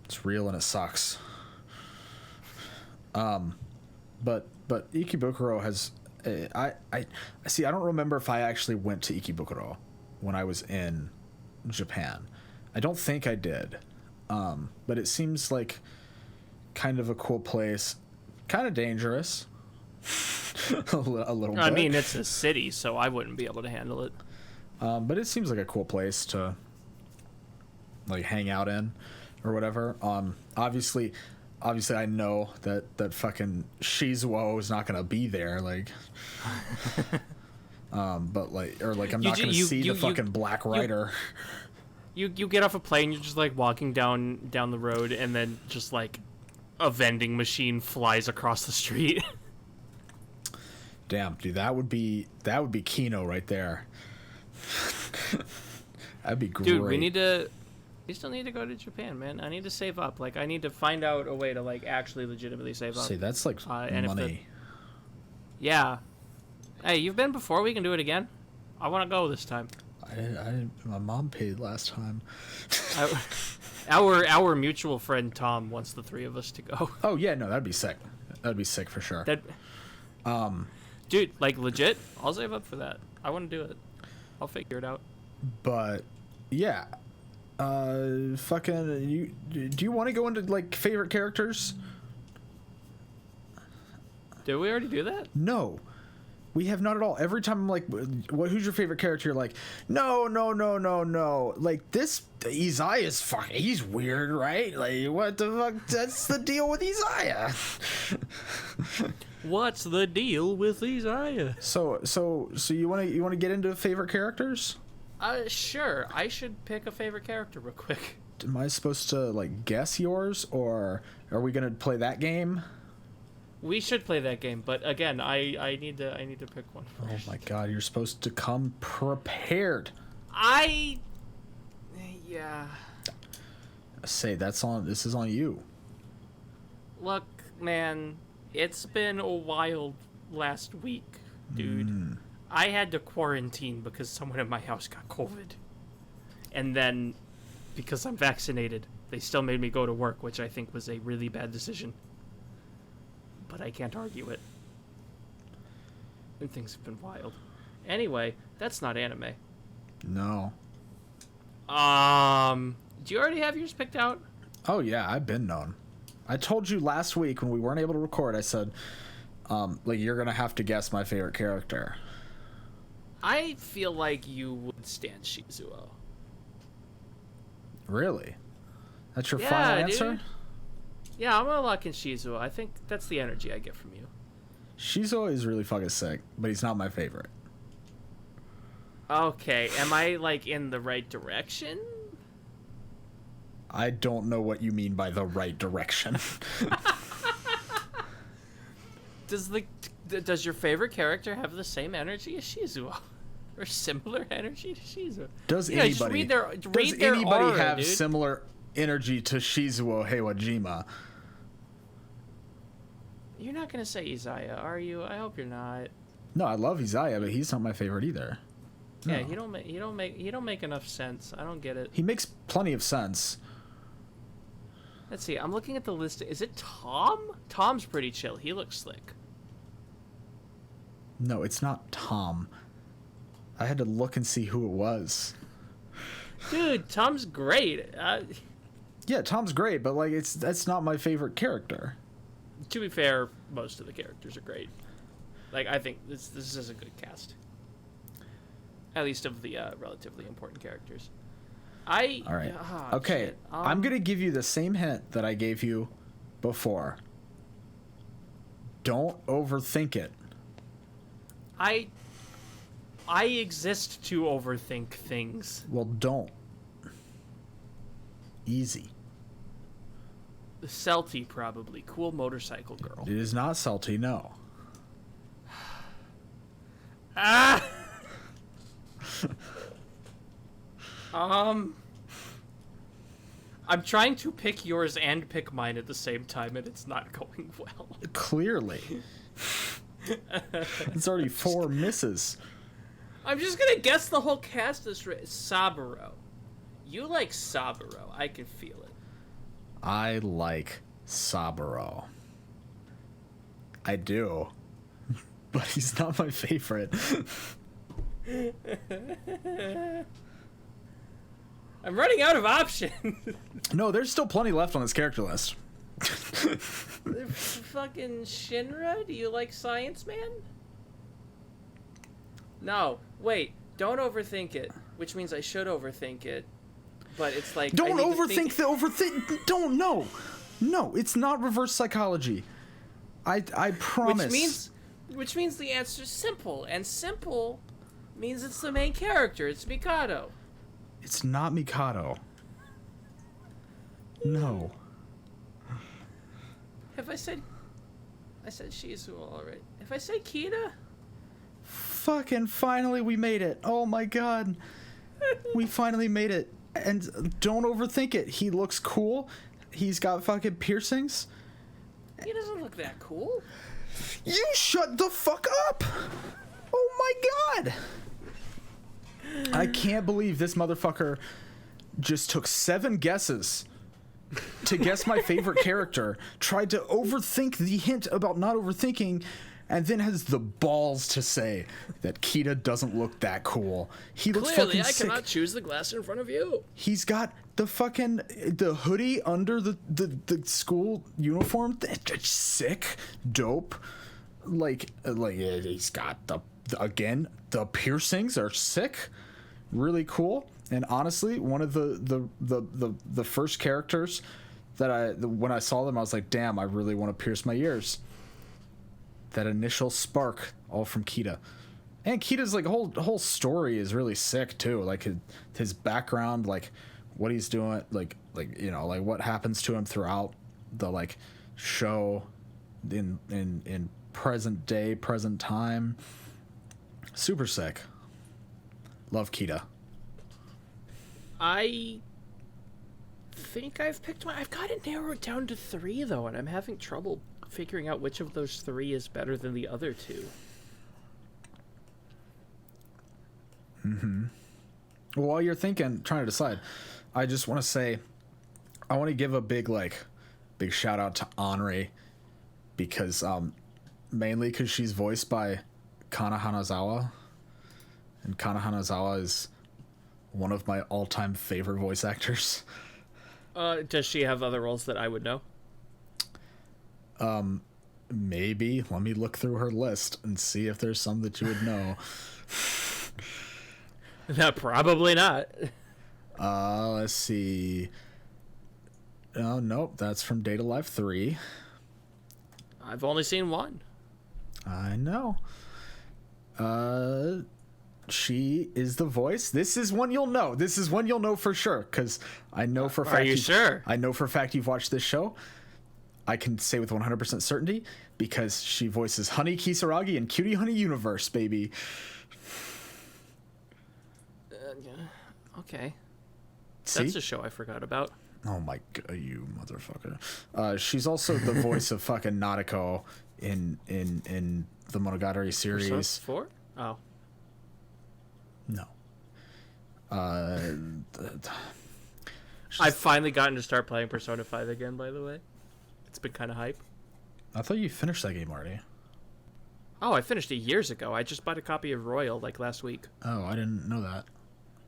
S2: It's real and it sucks. But Ikebukuro has I see. I don't remember if I actually went to Ikebukuro when I was in Japan. I don't think I did. But it seems like kind of a cool place, kind of dangerous. a little bit.
S1: I mean, it's a city, so I wouldn't be able to handle it.
S2: But it seems like a cool place to like hang out in or whatever. Obviously I know that fucking Shizuo is not gonna be there, like, but like, or like I'm not gonna see the fucking Black Rider.
S1: You get off a plane, you're just like walking down the road, and then just like a vending machine flies across the street.
S2: Damn, dude, that would be Kino right there. That'd be great.
S1: Dude, we still need to go to Japan, man. I need to save up. Like, I need to find out a way to like actually legitimately save up.
S2: See, that's like money.
S1: Yeah. Hey, you've been before. We can do it again. I want to go this time.
S2: I didn't. My mom paid last time.
S1: Our mutual friend Tom wants the three of us to go.
S2: Oh yeah, no, that'd be sick. That'd be sick for sure.
S1: Dude, like legit, I'll save up for that. I want to do it. I'll figure it out.
S2: But yeah, fucking, do you want to go into like favorite characters?
S1: Did we already do that?
S2: No. We have not at all. Every time I'm like, who's your favorite character? You're like, no. Like, this, Isaiah's fucking, he's weird, right? Like, what the fuck? That's the deal with Isaiah.
S1: What's the deal with Isaiah?
S2: So you want to get into favorite characters?
S1: Sure. I should pick a favorite character real quick.
S2: Am I supposed to, like, guess yours, or are we going to play that game?
S1: We should play that game, but again, I need to pick one first.
S2: Oh my god, you're supposed to come prepared.
S1: Yeah.
S2: Say this is on you.
S1: Look, man, it's been a wild last week, dude. I had to quarantine because someone in my house got COVID. And then, because I'm vaccinated, they still made me go to work, which I think was a really bad decision. But I can't argue it. And things have been wild. Anyway, that's not anime.
S2: No.
S1: Do you already have yours picked out?
S2: Oh yeah, I've been known. I told you last week when we weren't able to record, I said, like, you're gonna have to guess my favorite character.
S1: I feel like you would stand Shizuo.
S2: Really? That's your
S1: Yeah,
S2: final answer?
S1: dude. Yeah, I'm gonna lock in Shizuo. I think that's the energy I get from you.
S2: Shizuo is really fucking sick, but he's not my favorite.
S1: Okay, am I like in the right direction?
S2: I don't know what you mean by the right direction.
S1: Does your favorite character have the same energy as Shizuo? Or similar energy to Shizuo?
S2: Does
S1: Yeah, just
S2: anybody,
S1: read their aura,
S2: have
S1: dude.
S2: similar energy to Shizuo Heiwajima?
S1: You're not gonna say Izaya, are you? I hope you're not.
S2: No, I love Izaya, but he's not my favorite either.
S1: Yeah,
S2: No.
S1: you don't make enough sense. I don't get it.
S2: He makes plenty of sense.
S1: Let's see. I'm looking at the list. Is it Tom? Tom's pretty chill. He looks slick.
S2: No, it's not Tom. I had to look and see who it was.
S1: Dude, Tom's great.
S2: Yeah, Tom's great, but like that's not my favorite character.
S1: To be fair, most of the characters are great. Like, I think this is a good cast. At least of the relatively important characters.
S2: All right. Okay,
S1: shit.
S2: I'm gonna give you the same hint that I gave you before. Don't overthink it.
S1: I exist to overthink things.
S2: Well, don't. Easy.
S1: Celty, probably. Cool motorcycle girl.
S2: It is not salty, no.
S1: Ah! I'm trying to pick yours and pick mine at the same time, and it's not going well.
S2: Clearly. It's already 4 misses.
S1: I'm just gonna guess the whole cast is Saburo. You like Saburo. I can feel it.
S2: I like Saburo. I do. But he's not my favorite.
S1: I'm running out of options.
S2: No, there's still plenty left on this character list.
S1: Fucking Shinra? Do you like Science Man? No. Wait. Don't overthink it. Which means I should overthink it. But it's like...
S2: Don't overthink the overthink. Don't, no. No, it's not reverse psychology. I promise.
S1: Which means the answer's simple. And simple means it's the main character. It's Mikado.
S2: It's not Mikado. No.
S1: Have I said Shizuo already? If I say Kita?
S2: Fucking finally we made it. Oh my god. We finally made it. And don't overthink it. He looks cool. He's got fucking piercings.
S1: He doesn't look that cool.
S2: You shut the fuck up! Oh my god! I can't believe this motherfucker just took 7 guesses to guess my favorite character, tried to overthink the hint about not overthinking, and then has the balls to say that Kita doesn't look that cool. He looks
S1: Clearly,
S2: fucking
S1: I
S2: sick.
S1: cannot choose the glass in front of you.
S2: He's got the fucking hoodie under the school uniform. That's sick, dope. Like he's got the piercings are sick, really cool. And honestly, one of the first characters that when I saw them, I was like, damn, I really want to pierce my ears. That initial spark, all from Kita. And Kita's like whole story is really sick too. Like his background, like what he's doing, like you know, like what happens to him throughout the like show in present day, present time. Super sick. Love Kita.
S1: I think I've picked one. I've got it narrowed down to 3 though, and I'm having trouble figuring out which of those 3 is better than the other 2.
S2: Well, while you're trying to decide, I just want to say, I want to give a big shout out to Henri, because mainly because she's voiced by Kana Hanazawa, and Kana Hanazawa is one of my all-time favorite voice actors.
S1: Does she have other roles that I would know?
S2: Maybe. Let me look through her list and see if there's some that you would know.
S1: No, probably not.
S2: Let's see. Oh, nope, that's from Data Life 3.
S1: I've only seen one.
S2: I know. She is the voice. This is one you'll know. This is one you'll know for sure, because I know for a fact.
S1: Are you sure?
S2: I know for a fact you've watched this show. I can say with 100% certainty because she voices Honey Kisaragi in Cutie Honey Universe, baby.
S1: Okay.
S2: See?
S1: That's a show I forgot about.
S2: Oh my god, you motherfucker. She's also the voice of fucking Nadeko in the Monogatari series.
S1: Persona 4? Oh.
S2: No.
S1: I've finally gotten to start playing Persona 5 again, by the way. It's been kind of hype.
S2: I thought you finished that game already.
S1: Oh, I finished it years ago. I just bought a copy of Royal, like, last week.
S2: Oh, I didn't know that.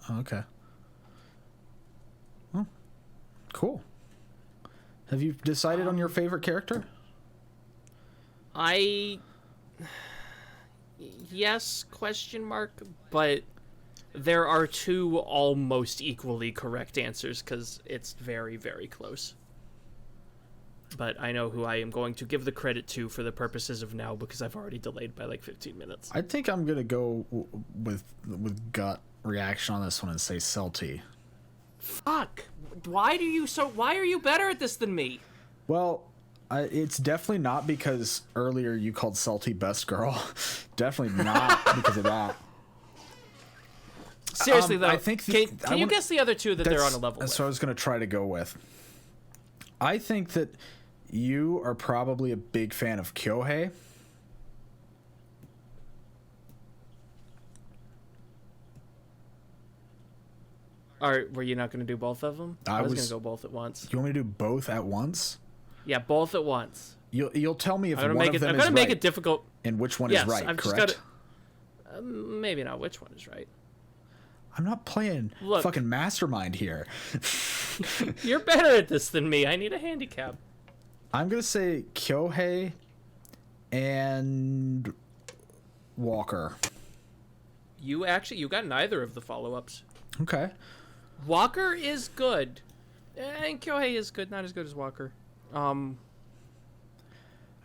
S2: Oh, okay. Well, cool. Have you decided on your favorite character?
S1: Yes, question mark, but there are two almost equally correct answers because it's very, very close. But I know who I am going to give the credit to for the purposes of now because I've already delayed by like 15 minutes.
S2: I think I'm gonna go with gut reaction on this one and say Celti.
S1: Fuck! Why are you better at this than me?
S2: Well, it's definitely not because earlier you called Celti best girl. Definitely not because of that.
S1: Seriously though,
S2: I think
S1: can you guess the other two that they're on a level
S2: That's
S1: with?
S2: what I was gonna try to go with. I think that you are probably a big fan of Kyohei.
S1: Were you not going to do both of them? I was going to go both at once.
S2: You want me to do both at once?
S1: Yeah, both at once.
S2: You'll tell me if one of them is right.
S1: I'm going to make it difficult.
S2: And which one is right,
S1: I've
S2: correct?
S1: Just gotta, maybe not which one is right.
S2: I'm not playing fucking Mastermind here.
S1: You're better at this than me. I need a handicap.
S2: I'm going to say Kyohei and Walker.
S1: You got neither of the follow-ups.
S2: Okay.
S1: Walker is good. And Kyohei is good, not as good as Walker.
S2: Alrighty.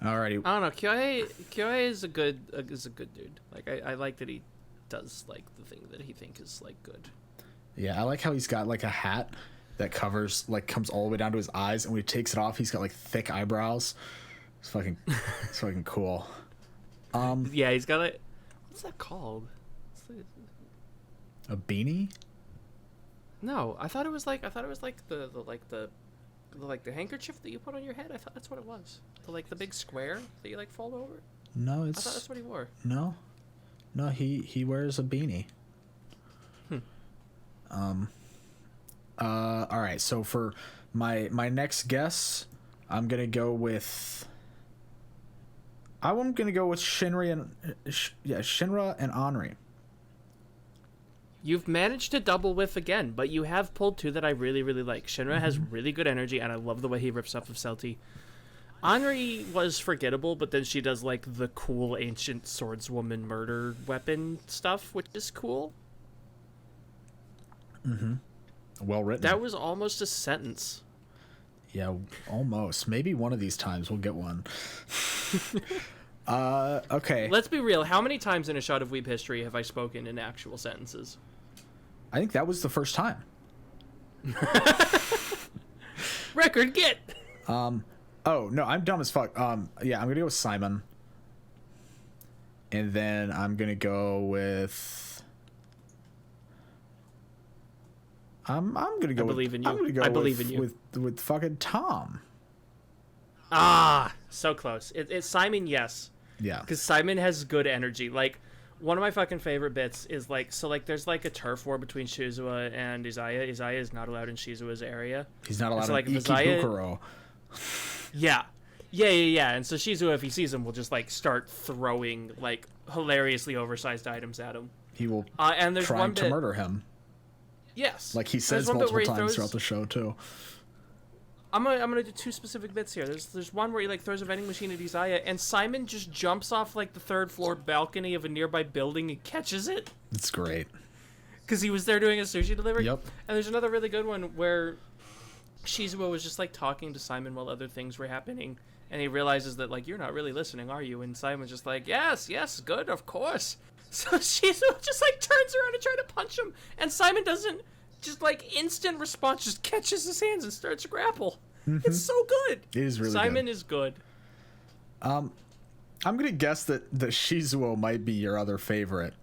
S1: I don't know. Kyohei is a good dude. Like I like that he does like the thing that he thinks is like good.
S2: Yeah, I like how he's got like a hat that comes all the way down to his eyes, and when he takes it off, he's got like thick eyebrows. It's fucking cool.
S1: Yeah, he's got like, what's that called?
S2: A beanie?
S1: No, I thought it was like the handkerchief that you put on your head. I thought that's what it was. The big square that you like fold over.
S2: No,
S1: I thought that's what he wore.
S2: No, he wears a beanie. All right. So for my next guess, I'm gonna go with Shinra and Henri.
S1: You've managed to double whiff again, but you have pulled two that I really, really like. Shinra has really good energy, and I love the way he rips off of Celti. Henri was forgettable, but then she does like the cool ancient swordswoman murder weapon stuff, which is cool.
S2: Mm-hmm. Well written.
S1: That was almost a sentence.
S2: Yeah, almost. Maybe one of these times we'll get one. Okay.
S1: Let's be real. How many times in a Shot of Weeb history have I spoken in actual sentences?
S2: I think that was the first time.
S1: Record get.
S2: Oh no, I'm dumb as fuck. Yeah, I'm gonna go with Simon, and then I'm gonna go with. I'm gonna go.
S1: I believe in you.
S2: I'm gonna go
S1: I believe in you.
S2: With fucking Tom.
S1: Ah, so close. It's Simon, yes.
S2: Yeah.
S1: Because Simon has good energy. Like, one of my fucking favorite bits is there's like a turf war between Shizuo and Izaya. Izaya is not allowed in Shizuo's area.
S2: He's not allowed in
S1: Izaya...
S2: Ikebukuro.
S1: Yeah. And so Shizuo, if he sees him, will just like start throwing like hilariously oversized items at him.
S2: He will
S1: and there's
S2: trying to murder him.
S1: Yes.
S2: Like he says multiple times throughout the show too.
S1: I'm gonna do two specific bits here. There's one where he like throws a vending machine at Izaya, and Simon just jumps off like the third floor balcony of a nearby building and catches it.
S2: It's great.
S1: because he was there doing a sushi delivery.
S2: Yep.
S1: And there's another really good one where Shizuo was just like talking to Simon while other things were happening, and he realizes that like, you're not really listening, are you? And Simon's just like, yes, good, of course. So Shizuo just like turns around and tries to punch him, and Simon doesn't, just like instant response, just catches his hands and starts to grapple. It's so good.
S2: It is really
S1: Simon
S2: good.
S1: is good.
S2: I'm gonna guess that the Shizuo might be your other favorite.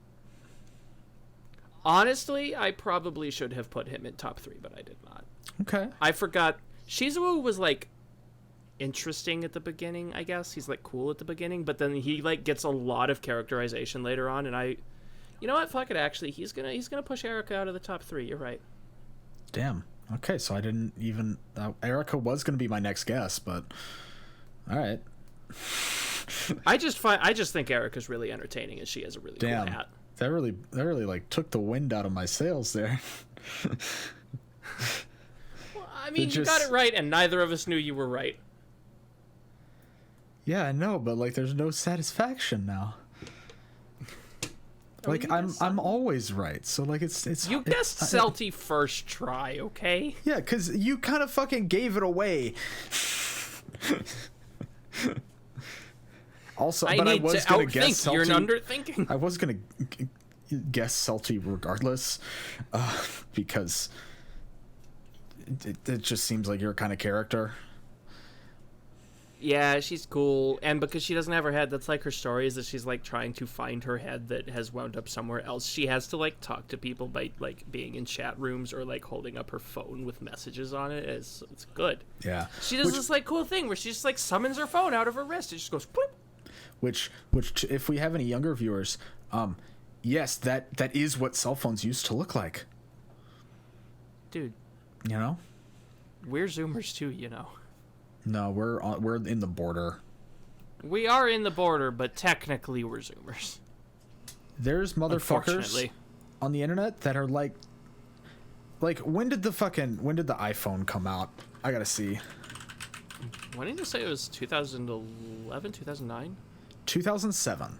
S1: Honestly, I probably should have put him in top 3, but I did not.
S2: Okay.
S1: I forgot. Shizuo was like interesting at the beginning, I guess. He's like cool at the beginning, but then he like gets a lot of characterization later on, and you know what? Fuck it. Actually, he's gonna push Erica out of the top 3. You're right.
S2: Damn. Okay, so I didn't even. Erica was gonna be my next guess, but all right.
S1: I just think Erica's really entertaining, and she has a really cool hat.
S2: That really like took the wind out of my sails there.
S1: Well, I mean, you got it right, and neither of us knew you were right.
S2: Yeah, I know, but like, there's no satisfaction now. Like, I'm always right, so like it's.
S1: You guessed Celty first try, okay?
S2: Yeah, because you kind of fucking gave it away. Also,
S1: I was gonna guess Celty. You're underthinking.
S2: I was gonna guess Celty regardless, because it just seems like your kind of character.
S1: Yeah, she's cool, and because she doesn't have her head, that's like her story is that she's like trying to find her head that has wound up somewhere else. She has to like talk to people by like being in chat rooms or like holding up her phone with messages on it. It's good.
S2: Yeah,
S1: she does this like cool thing where she just like summons her phone out of her wrist. It just goes bloop.
S2: Which if we have any younger viewers, yes, that is what cell phones used to look like.
S1: Dude,
S2: you know,
S1: we're Zoomers too, you know.
S2: No, we're in the border.
S1: We are in the border, but technically we're Zoomers.
S2: There's motherfuckers on the internet that are like when did the iPhone come out? I gotta see.
S1: When did you say it was 2011, 2009?
S2: 2007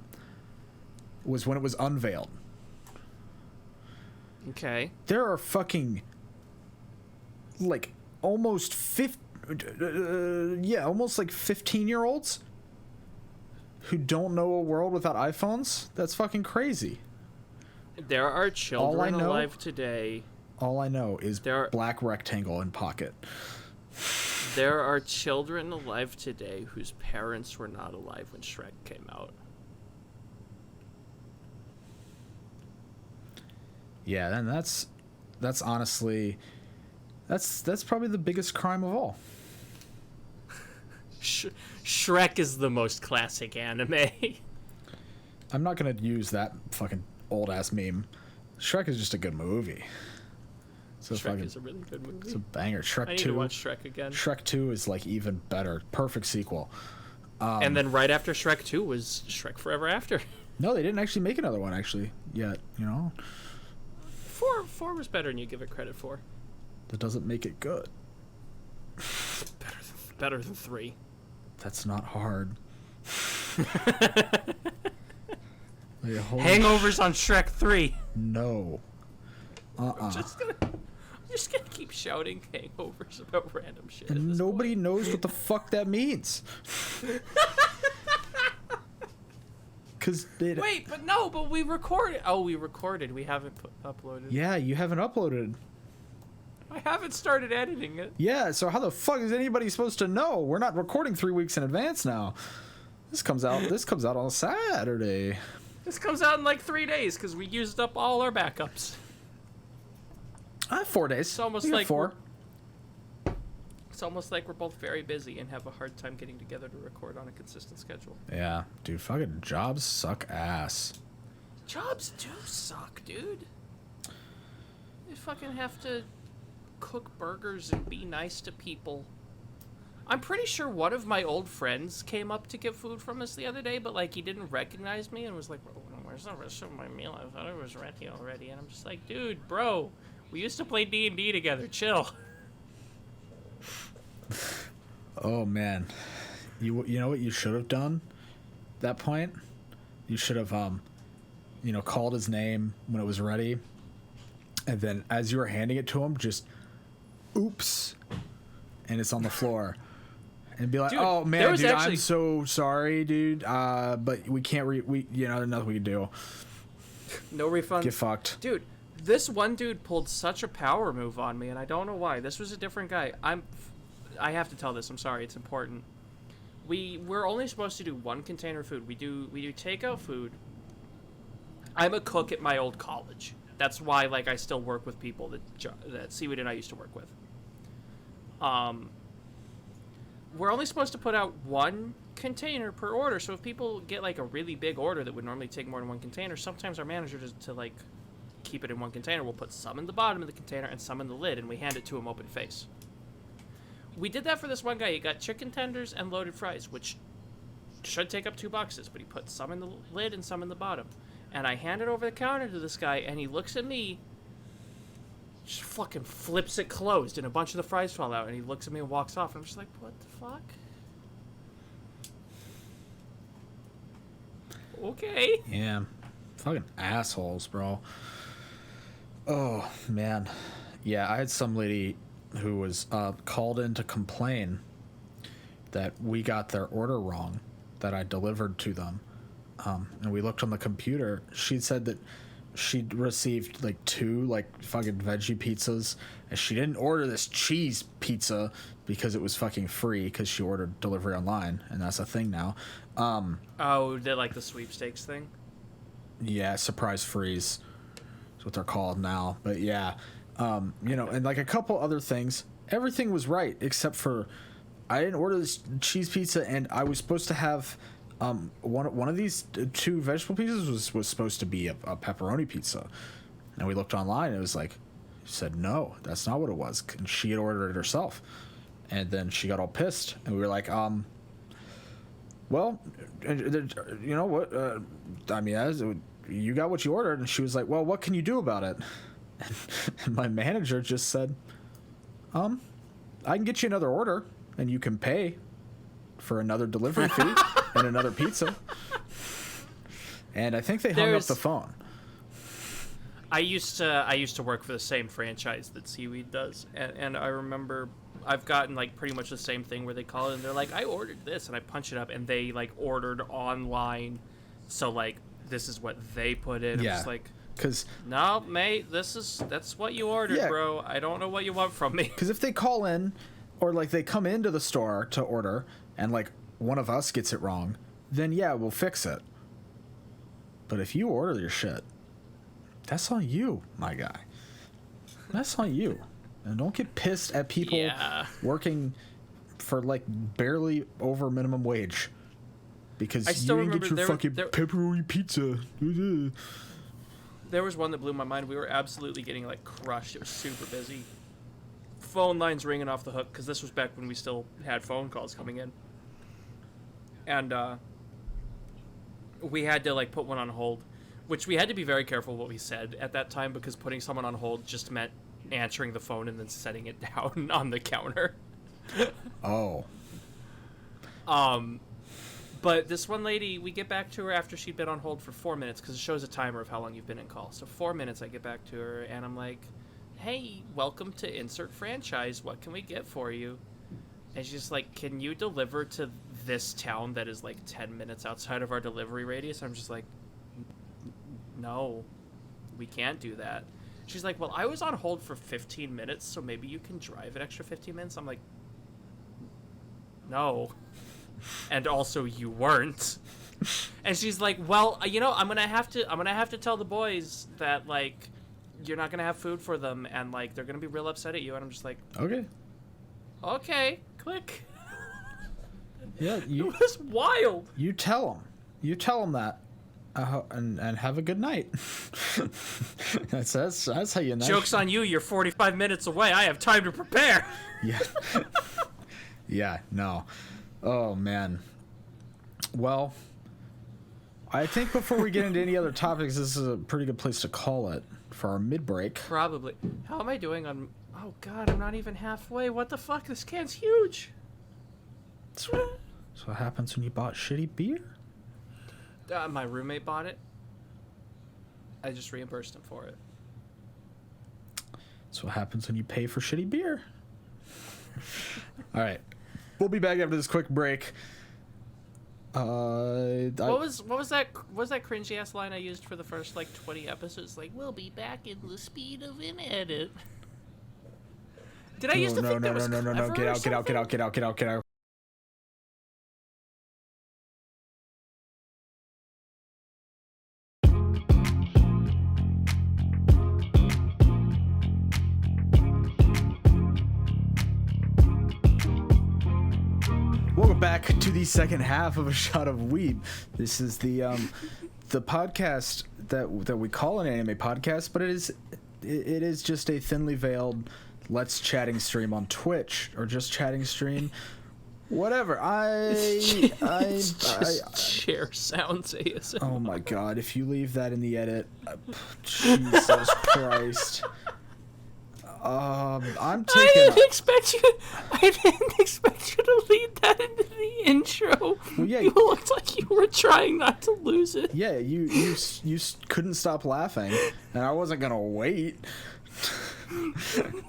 S2: was when it was unveiled.
S1: Okay.
S2: There are fucking like almost 15-year-olds who don't know a world without iPhones. That's fucking crazy.
S1: There are children alive today.
S2: All I know is black rectangle in pocket.
S1: There are children alive today whose parents were not alive when Shrek came out.
S2: Yeah, and that's honestly that's probably the biggest crime of all.
S1: Shrek is the most classic anime.
S2: I'm not gonna use that fucking old ass meme. Shrek is just a good movie.
S1: Shrek is a really good movie.
S2: It's a banger. Shrek 2.
S1: I need to watch Shrek again.
S2: Shrek 2 is like even better. Perfect sequel.
S1: And then right after Shrek 2 was Shrek Forever After.
S2: No, they didn't actually make another one yet, you know.
S1: 4 was better than you give it credit for.
S2: That doesn't make it good.
S1: Better than 3.
S2: That's not hard.
S1: Hangovers on Shrek 3.
S2: No.
S1: I'm just gonna keep shouting hangovers about random shit.
S2: And nobody knows what the fuck that means.
S1: Wait, but we recorded. Oh, we recorded. We haven't uploaded.
S2: Yeah, you haven't uploaded.
S1: I haven't started editing it.
S2: Yeah, so how the fuck is anybody supposed to know? We're not recording 3 weeks in advance now. This comes out on Saturday.
S1: This comes out in like 3 days because we used up all our backups.
S2: 4 days.
S1: It's almost like 4. It's almost like we're both very busy and have a hard time getting together to record on a consistent schedule.
S2: Yeah, dude, fucking jobs suck ass.
S1: Jobs do suck, dude. You fucking have to cook burgers and be nice to people. I'm pretty sure one of my old friends came up to get food from us the other day, but like he didn't recognize me and was like, "Where's the rest of my meal? I thought it was ready already." And I'm just like, "Dude, bro, we used to play D&D together. Chill."
S2: Oh man, you know what you should have done? At that point, you should have called his name when it was ready, And then as you were handing it to him, just oops, and it's on the floor. And be like, dude, oh man, dude, I'm so sorry, dude. But we can't there's nothing we can do.
S1: No refunds.
S2: Get fucked.
S1: Dude, this one dude pulled such a power move on me, and I don't know why. This was a different guy. I have to tell this. I'm sorry. It's important. We're only supposed to do one container of food. We do takeout food. I'm a cook at my old college. That's why, like, I still work with people that Seaweed and I used to work with. We're only supposed to put out one container per order, so if people get like a really big order that would normally take more than one container, sometimes our manager to like keep it in one container, we'll put some in the bottom of the container and some in the lid, and we hand it to him open face. We did that for this one guy. He got chicken tenders and loaded fries, which should take up 2 boxes, but he put some in the lid and some in the bottom. And I hand it over the counter to this guy, and he looks at me, just fucking flips it closed, and a bunch of the fries fall out, and he looks at me and walks off, and I'm just like, what the fuck? Okay.
S2: Yeah. Fucking assholes, bro. Oh, man. Yeah, I had some lady who was called in to complain that we got their order wrong that I delivered to them. And we looked on the computer. She said that she'd received like 2 like fucking veggie pizzas, and she didn't order this cheese pizza because it was fucking free because she ordered delivery online, and that's a thing now.
S1: Oh, did like the sweepstakes thing?
S2: Yeah, surprise freeze is what they're called now. But yeah, and like a couple other things. Everything was right except for I didn't order this cheese pizza, and I was supposed to have one of these 2 vegetable pizzas was supposed to be a pepperoni pizza, and we looked online and it was like, said no, that's not what it was, and she had ordered it herself, and then she got all pissed, and we were like, well, you know what, I mean, you got what you ordered, and she was like, well, what can you do about it? And my manager just said, I can get you another order, and you can pay for another delivery fee and another pizza. And I think they hung up the phone.
S1: I used to work for the same franchise that Seaweed does, and I remember I've gotten like pretty much the same thing where they call it and they're like, I ordered this, and I punch it up, and they like ordered online, so like this is what they put in.
S2: Yeah.
S1: I'm just like,
S2: because
S1: no, mate, that's what you ordered, bro. I don't know what you want from me.
S2: Because if they call in, or like they come into the store to order, and like one of us gets it wrong, then yeah, we'll fix it. But if you order your shit, that's on you, my guy. That's on you. And don't get pissed at people working for like barely over minimum wage because you didn't get your fucking pepperoni pizza.
S1: There was one that blew my mind. We were absolutely getting like crushed. It was super busy. Phone lines ringing off the hook, because this was back when we still had phone calls coming in. And we had to like put one on hold, which we had to be very careful what we said at that time, because putting someone on hold just meant answering the phone and then setting it down on the counter.
S2: Oh.
S1: But this one lady, we get back to her after she'd been on hold for 4 minutes, because it shows a timer of how long you've been in call. So 4 minutes, I get back to her, and I'm like, hey, welcome to Insert Franchise. What can we get for you? And she's like, can you deliver to this town that is like 10 minutes outside of our delivery radius? I'm just like, no, we can't do that. She's like, well, I was on hold for 15 minutes, so maybe you can drive an extra 15 minutes. I'm like, no. And also, you weren't. And she's like, well, I'm gonna have to tell the boys that like you're not gonna have food for them, and like they're gonna be real upset at you. And I'm just like, okay, click.
S2: Yeah,
S1: it was wild.
S2: You tell them that, and have a good night. that's how you know.
S1: Joke's on you. You're 45 minutes away. I have time to prepare.
S2: Yeah. Yeah. No. Oh man. Well, I think before we get into any other topics, this is a pretty good place to call it for our mid-break.
S1: Probably. How am I doing on... Oh, God, I'm not even halfway. What the fuck? This can's huge.
S2: That's what happens when you bought shitty beer?
S1: My roommate bought it. I just reimbursed him for it.
S2: That's what happens when you pay for shitty beer. All right, we'll be back after this quick break.
S1: What was that cringy ass line I used for the first 20 episodes? We'll be back in the speed of an edit. Did I used to think that was clever?
S2: No. Get out. Welcome back to the second half of A Shot of Weeb. This is the podcast that we call an anime podcast, but it is just a thinly veiled let's chatting stream on Twitch, or just chatting stream, whatever.
S1: Share sounds ASMR.
S2: Oh my god, if you leave that in the edit, Jesus Christ. I didn't expect you
S1: to lead that into the intro. Well, yeah, you looked like you were trying not to lose it.
S2: Yeah, you couldn't stop laughing, and I wasn't gonna wait.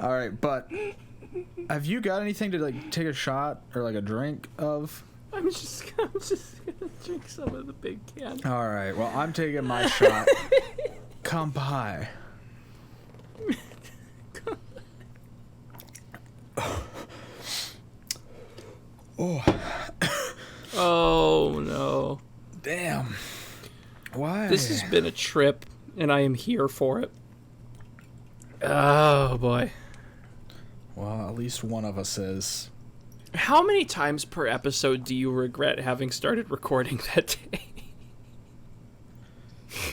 S2: All right, but have you got anything to take a shot or a drink of?
S1: I'm just gonna drink some of the big can.
S2: All right, well, I'm taking my shot. Come by.
S1: Oh no.
S2: Damn. Why?
S1: This has been a trip, and I am here for it. Oh boy.
S2: Well, at least one of us is.
S1: How many times per episode do you regret having started recording that day?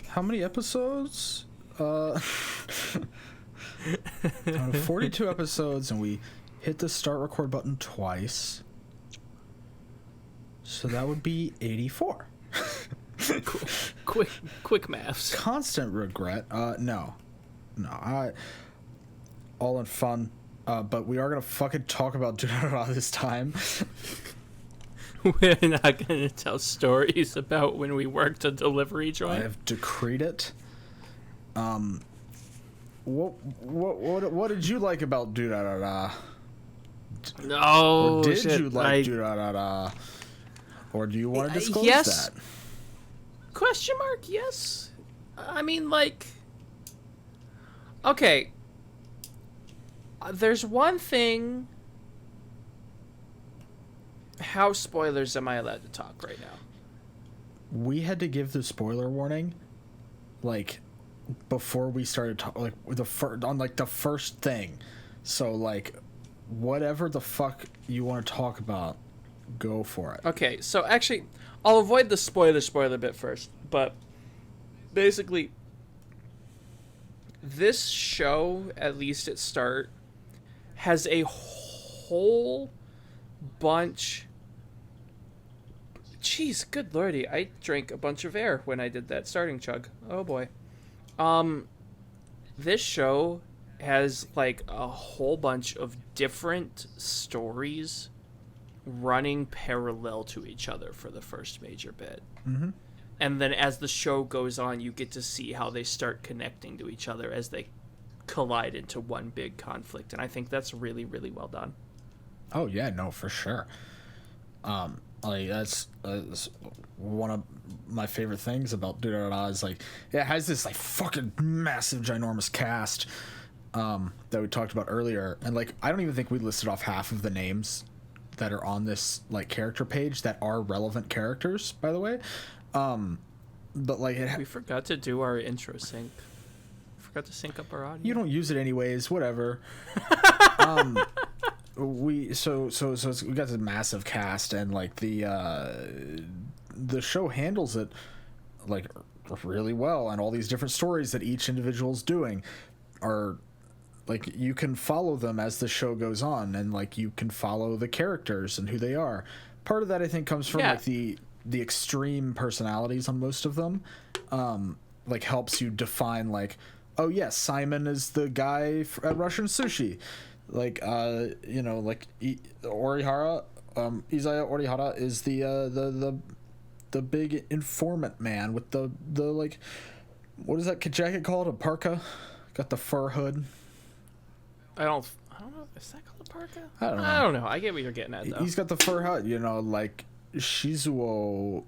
S2: How many episodes? 42 episodes, and we hit the start record button twice. So that would be 84.
S1: Quick maths.
S2: Constant regret. No, all in fun. But we are gonna fucking talk about Durarara this time.
S1: We're not gonna tell stories about when we worked a delivery joint.
S2: I have decreed it. What did you like about Durarara?
S1: No,
S2: or did you like Durarara? Or do you want to disclose
S1: yes.
S2: that?
S1: Question mark? Yes. I mean, okay. There's one thing. How spoilers am I allowed to talk right now?
S2: We had to give the spoiler warning, before we started talking, the first thing. So, whatever the fuck you want to talk about, go for it.
S1: Okay, so actually, I'll avoid the spoiler bit first, but basically, this show, at least at start, has a whole bunch. Jeez, good lordy, I drank a bunch of air when I did that starting chug. Oh boy. This show has a whole bunch of different stories running parallel to each other for the first major bit.
S2: Mm-hmm.
S1: And then as the show goes on, you get to see how they start connecting to each other as they collide into one big conflict. And I think that's really, really well done.
S2: Oh, yeah, no, for sure. That's one of my favorite things about Durarara is it has this fucking massive ginormous cast that we talked about earlier, and I don't even think we listed off half of the names that are on this character page that are relevant characters, by the way. But
S1: we forgot to do our intro sync. Forgot to sync up our audio.
S2: You don't use it anyways, whatever. We got this massive cast, and the show handles it really well, and all these different stories that each individual's doing are you can follow them as the show goes on, and you can follow the characters and who they are. Part of that I think comes from the extreme personalities on most of them. Helps you define oh yes, Simon is the guy at Russian Sushi. Orihara, Izaya Orihara is the big informant man with the what is that jacket called? A parka? Got the fur hood.
S1: I don't know. Is that called a parka?
S2: I don't know.
S1: I get what you're getting at, though.
S2: He's got the fur hat, like Shizuo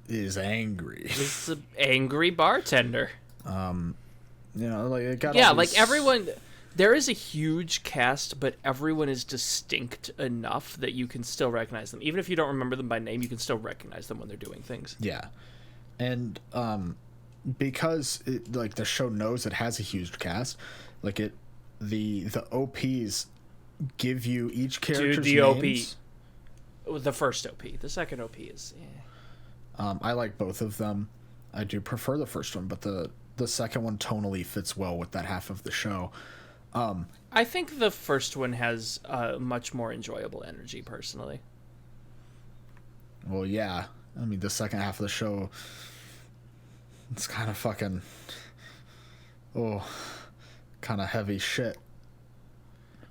S2: is angry.
S1: He's an angry bartender.
S2: Like it got
S1: like everyone. There is a huge cast, but everyone is distinct enough that you can still recognize them. Even if you don't remember them by name, you can still recognize them when they're doing things.
S2: Yeah, and because the show knows it has a huge cast, the OPs give you each character's names.
S1: The first OP, the second OP is. Yeah.
S2: I like both of them. I do prefer the first one, but the second one tonally fits well with that half of the show.
S1: I think the first one has much more enjoyable energy, personally.
S2: Well, yeah. I mean, the second half of the show, it's kind of fucking, kind of heavy shit.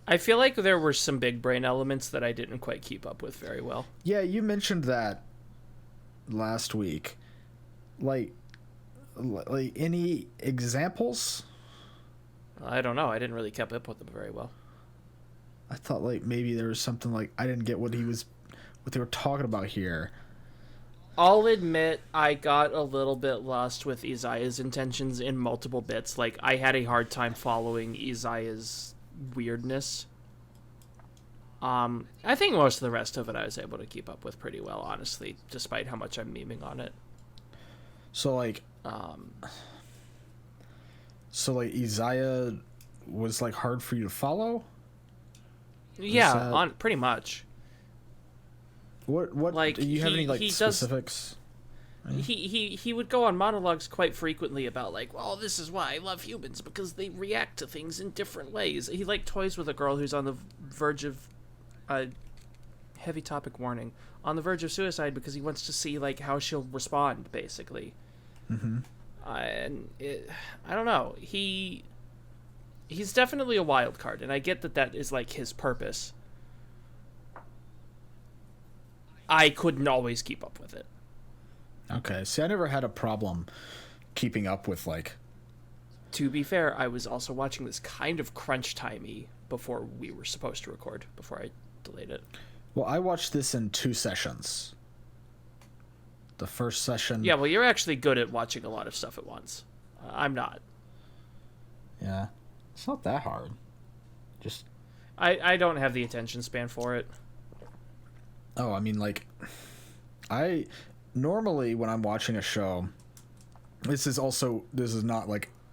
S1: I feel like there were some big brain elements that I didn't quite keep up with very well.
S2: Yeah, you mentioned that last week. Like any examples?
S1: I don't know. I didn't really keep up with them very well.
S2: I thought maybe there was something I didn't get what they were talking about here.
S1: I'll admit I got a little bit lost with Isaiah's intentions in multiple bits. I had a hard time following Isaiah's weirdness. I think most of the rest of it I was able to keep up with pretty well, honestly, despite how much I'm memeing on it.
S2: So Isaiah was hard for you to follow?
S1: Yeah, pretty much.
S2: What do you have any specifics?
S1: He would go on monologues quite frequently about well, this is why I love humans, because they react to things in different ways. He toys with a girl who's on the verge of heavy topic warning, on the verge of suicide, because he wants to see how she'll respond, basically.
S2: Mm-hmm.
S1: And I don't know. He's definitely a wild card, and I get that is his purpose. I couldn't always keep up with it.
S2: Okay, see, I never had a problem keeping up with
S1: To be fair, I was also watching this kind of crunch timey before we were supposed to record, before I delayed it.
S2: Well, I watched this in 2 sessions. The first session...
S1: Yeah, well, you're actually good at watching a lot of stuff at once. I'm not.
S2: Yeah. It's not that hard. Just...
S1: I don't have the attention span for it.
S2: Oh, I mean, I... Normally, when I'm watching a show... This is not,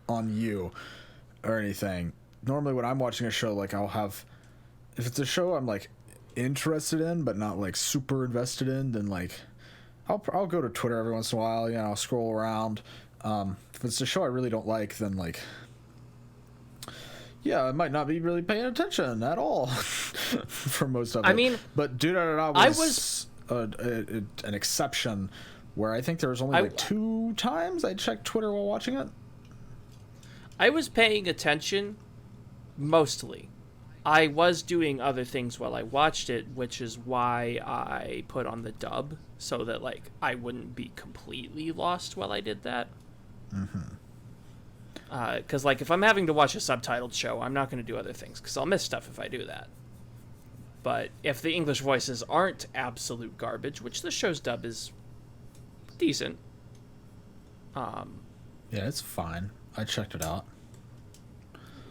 S2: on you or anything. Normally, when I'm watching a show, I'll have... If it's a show I'm, interested in, but not, super invested in, then, I'll go to Twitter every once in a while, I'll scroll around. If it's a show I really don't like, then I might not be really paying attention at all for most of it.
S1: I mean,
S2: but Durarara was an exception where I think there was only 2 times I checked Twitter while watching it.
S1: I was paying attention mostly. I was doing other things while I watched it, which is why I put on the dub, so that, I wouldn't be completely lost while I did that.
S2: Mm-hmm.
S1: Because, if I'm having to watch a subtitled show, I'm not going to do other things, because I'll miss stuff if I do that. But if the English voices aren't absolute garbage, which this show's dub is decent.
S2: Yeah, it's fine. I checked it out.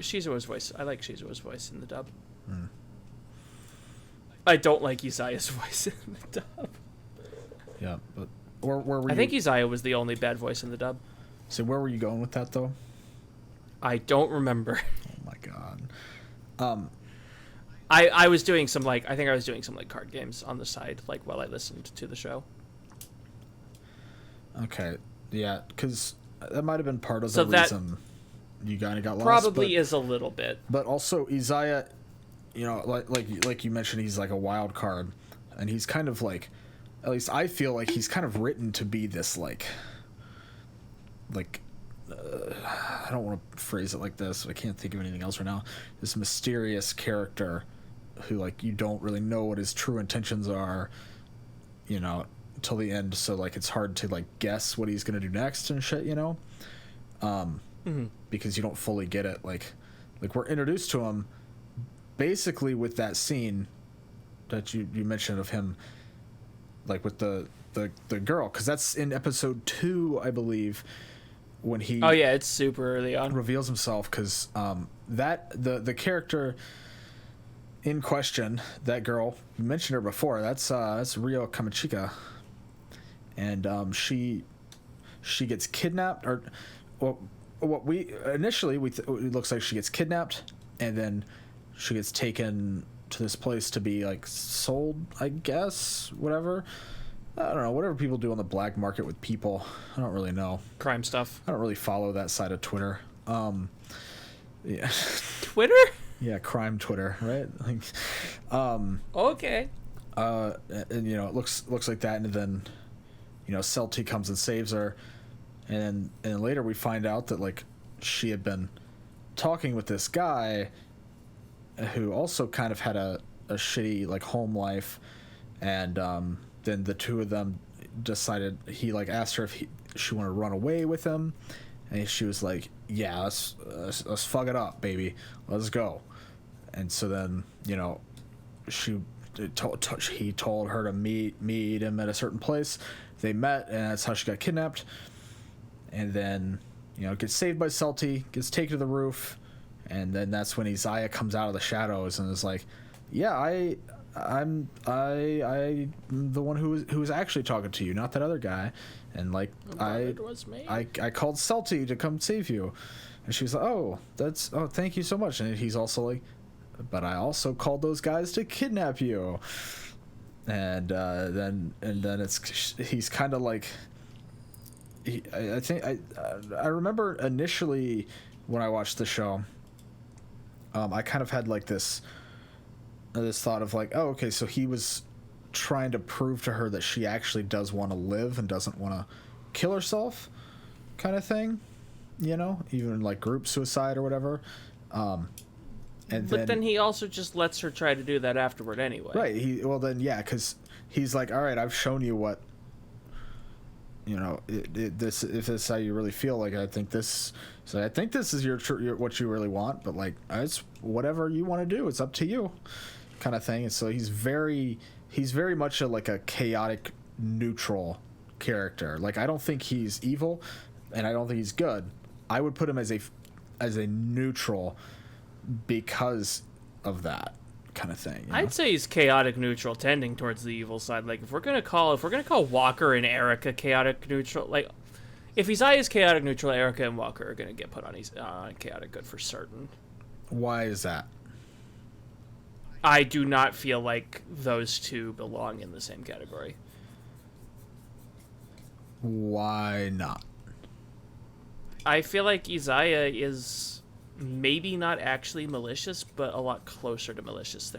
S1: Shizuo's voice. I like Shizuo's voice in the dub. Mm. I don't like Isaiah's voice in the dub.
S2: Yeah, but where were you?
S1: I think Isaiah was the only bad voice in the dub.
S2: So where were you going with that, though?
S1: I don't remember.
S2: Oh my god.
S1: I was doing some I think I was doing some card games on the side while I listened to the show.
S2: Okay, yeah, because that might have been part of the reason you kind of got lost.
S1: Probably is a little bit.
S2: But also Isaiah, like you mentioned, he's a wild card, and he's kind of at least I feel he's kind of written to be this I don't want to phrase it like this. I can't think of anything else right now. This mysterious character who you don't really know what his true intentions are, till the end. So it's hard to guess what he's gonna do next and shit,
S1: Mm-hmm.
S2: because you don't fully get it. We're introduced to him, basically with that scene that you mentioned of him, like with the girl, because that's in episode 2, I believe, when he
S1: Oh yeah, it's super early on.
S2: reveals himself, because that the character in question, that girl, you mentioned her before, that's Rio Kamachika, and she gets kidnapped, or what we initially it looks like she gets kidnapped, and then she gets taken to this place to be like sold, I guess, whatever. I don't know, whatever people do on the black market with people. I don't really know.
S1: Crime stuff.
S2: I don't really follow that side of Twitter. Yeah.
S1: Twitter?
S2: Yeah, crime Twitter, right? Like,
S1: Okay.
S2: and you know, it looks like that, and then, you know, Celti comes and saves her, and later we find out that like she had been talking with this guy who also kind of had a shitty like home life, and then the two of them decided, he like asked her if she wanted to run away with him, and she was like, yeah, let's fuck it up, baby, let's go. And so then, you know, he told her to meet him at a certain place. They met, and that's how she got kidnapped. And then, you know, gets saved by Celti, gets taken to the roof, and then that's when Isaiah comes out of the shadows and is like, yeah, I'm the one who was actually talking to you, not that other guy. And like,
S1: It was me.
S2: I called Celti to come save you. And she was like, oh, thank you so much. And he's also like, but I also called those guys to kidnap you. And then he's kind of like, I think I remember initially when I watched the show, I kind of had like this thought of like, oh, okay, so he was trying to prove to her that she actually does want to live and doesn't want to kill herself, kind of thing, you know, even like group suicide or whatever.
S1: But then he also just lets her try to do that afterward anyway.
S2: Right. Because he's like, all right, I've shown you what, you know, if this is how you really feel, like, I think this is your what you really want, but like, it's whatever you want to do, it's up to you, kind of thing. And so he's very much like a chaotic neutral character. Like, I don't think he's evil, and I don't think he's good. I would put him as a neutral because of that kind of thing, you know?
S1: I'd say he's chaotic neutral, tending towards the evil side. Like, if we're gonna call Walker and Erica chaotic neutral, like, if Isaiah's chaotic neutral, Erica and Walker are gonna get put on chaotic good for certain.
S2: Why is that?
S1: I do not feel like those two belong in the same category.
S2: Why not?
S1: I feel like Isaiah is maybe not actually malicious, but a lot closer to malicious.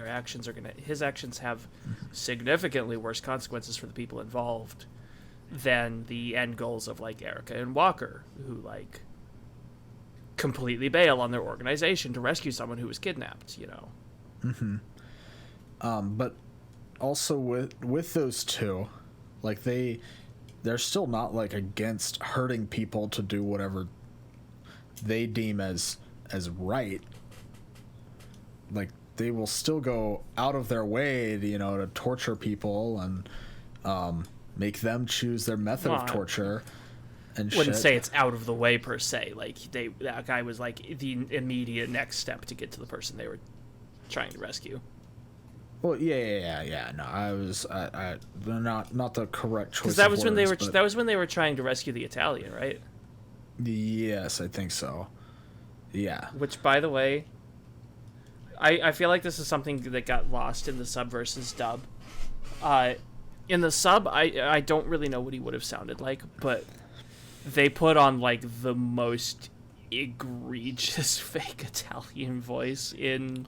S1: His actions have significantly worse consequences for the people involved than the end goals of like Erica and Walker, who like completely bail on their organization to rescue someone who was kidnapped, you know.
S2: But also with those two, like they're still not like against hurting people to do whatever they deem as right. Like, they will still go out of their way to, you know, to torture people and make them choose their method of torture and
S1: wouldn't
S2: shit.
S1: say it's out of the way per se. Like, that guy was like the immediate next step to get to the person they were trying to rescue.
S2: Well, yeah. No, I was not the correct choice.
S1: Because that was when they were trying to rescue the Italian, right?
S2: Yes, I think so. Yeah.
S1: Which, by the way, I feel like this is something that got lost in the sub versus dub. In the sub, I don't really know what he would have sounded like, but they put on like the most egregious fake Italian voice in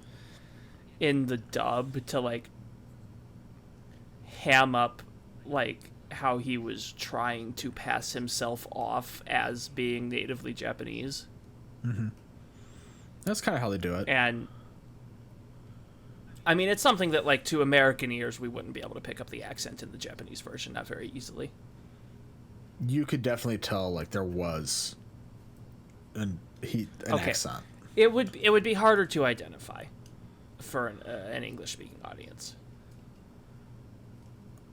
S1: the dub to like ham up like how he was trying to pass himself off as being natively Japanese.
S2: Mm-hmm. That's kind of how they do it.
S1: And I mean, it's something that like to American ears we wouldn't be able to pick up the accent in the Japanese version, not very easily.
S2: You could definitely tell like there was an accent.
S1: It would be harder to identify. for an English-speaking audience.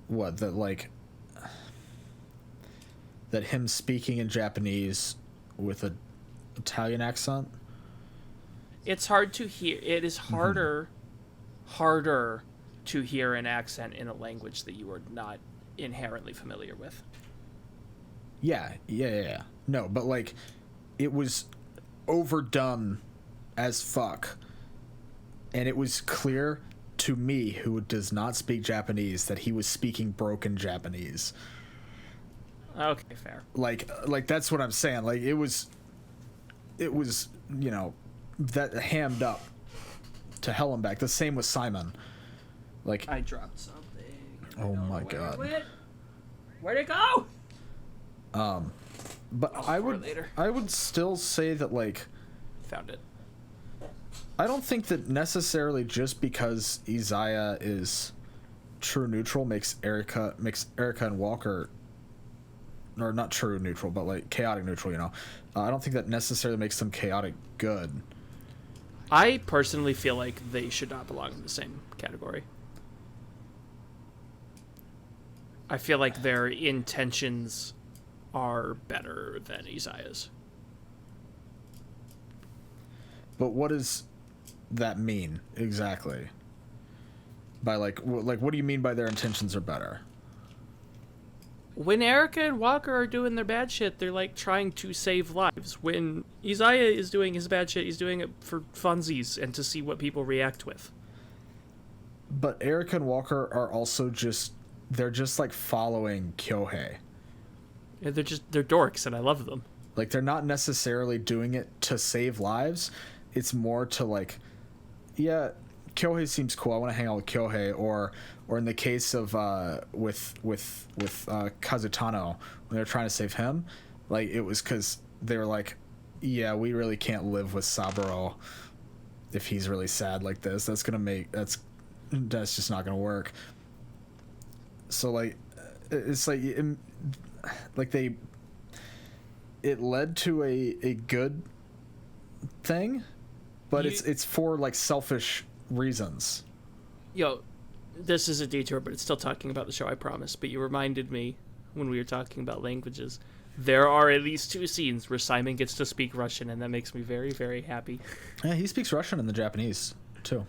S2: What, that, like, that him speaking in Japanese with a Italian accent?
S1: It's hard to hear. It is harder to hear an accent in a language that you are not inherently familiar with.
S2: Yeah. No, but, like, it was overdone as fuck. And it was clear to me, who does not speak Japanese, that he was speaking broken Japanese.
S1: Okay, fair.
S2: Like that's what I'm saying. Like, it was, you know, that hammed up to hell and back. The same with Simon. Like,
S1: I dropped something.
S2: Oh my god.
S1: Where'd it go?
S2: But I would still say that, like,
S1: Found it.
S2: I don't think that necessarily just because Izaya is true neutral makes Erica and Walker, or not true neutral, but like chaotic neutral, you know. I don't think that necessarily makes them chaotic good.
S1: I personally feel like they should not belong in the same category. I feel like their intentions are better than Izaya's.
S2: But what does that mean exactly? By like what do you mean by their intentions are better?
S1: When Erica and Walker are doing their bad shit, they're like trying to save lives. When Izaya is doing his bad shit, he's doing it for funsies and to see what people react with.
S2: But Erica and Walker are also they're just like following Kyohei.
S1: Yeah, they're dorks, and I love them.
S2: Like, they're not necessarily doing it to save lives. It's more to, like, yeah, Kyohei seems cool. I want to hang out with Kyohei. Or in the case of with Kazutano, when they're trying to save him, like, it was because they were like, yeah, we really can't live with Saburo if he's really sad like this. That's just not gonna work. So, like, it's like it led to a good thing, but it's for like selfish reasons.
S1: Yo, this is a detour, but it's still talking about the show, I promise. But you reminded me when we were talking about languages. There are at least 2 scenes where Simon gets to speak Russian, and that makes me very, very happy.
S2: Yeah, he speaks Russian in the Japanese too.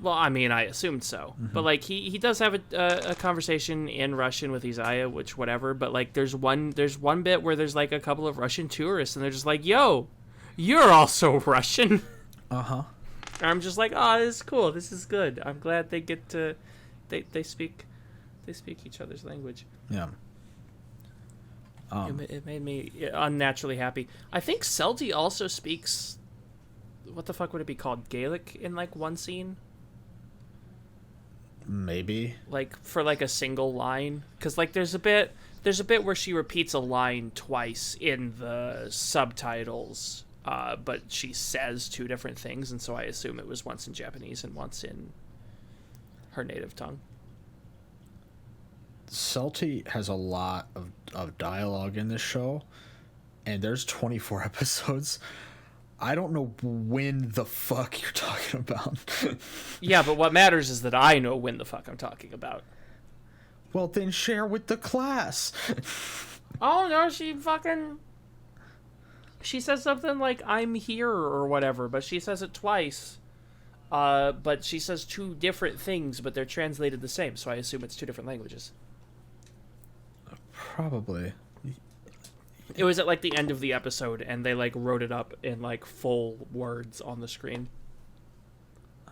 S1: Well, I mean, I assumed so. Mm-hmm. But, like, he does have a conversation in Russian with Izaya, which, whatever. But, like, there's one bit where there's, like, a couple of Russian tourists, and they're just like, yo, you're also Russian.
S2: Uh-huh.
S1: And I'm just like, oh, this is cool. This is good. I'm glad they get to... They speak each other's language.
S2: Yeah.
S1: It made me unnaturally happy. I think Seldy also speaks... What the fuck would it be called? Gaelic in, like, one scene?
S2: Maybe,
S1: like, for like a single line, because like there's a bit where she repeats a line twice in the subtitles, but she says 2 different things, and so I assume it was once in Japanese and once in her native tongue.
S2: Celty has a lot of dialogue in this show, and there's 24 episodes. I don't know when the fuck you're talking about.
S1: Yeah, but what matters is that I know when the fuck I'm talking about.
S2: Well, then share with the class.
S1: Oh, no, she says something like, I'm here or whatever, but she says it twice. But she says 2 different things, but they're translated the same, so I assume it's 2 different languages.
S2: Probably.
S1: It was at, like, the end of the episode, and they, like, wrote it up in, like, full words on the screen.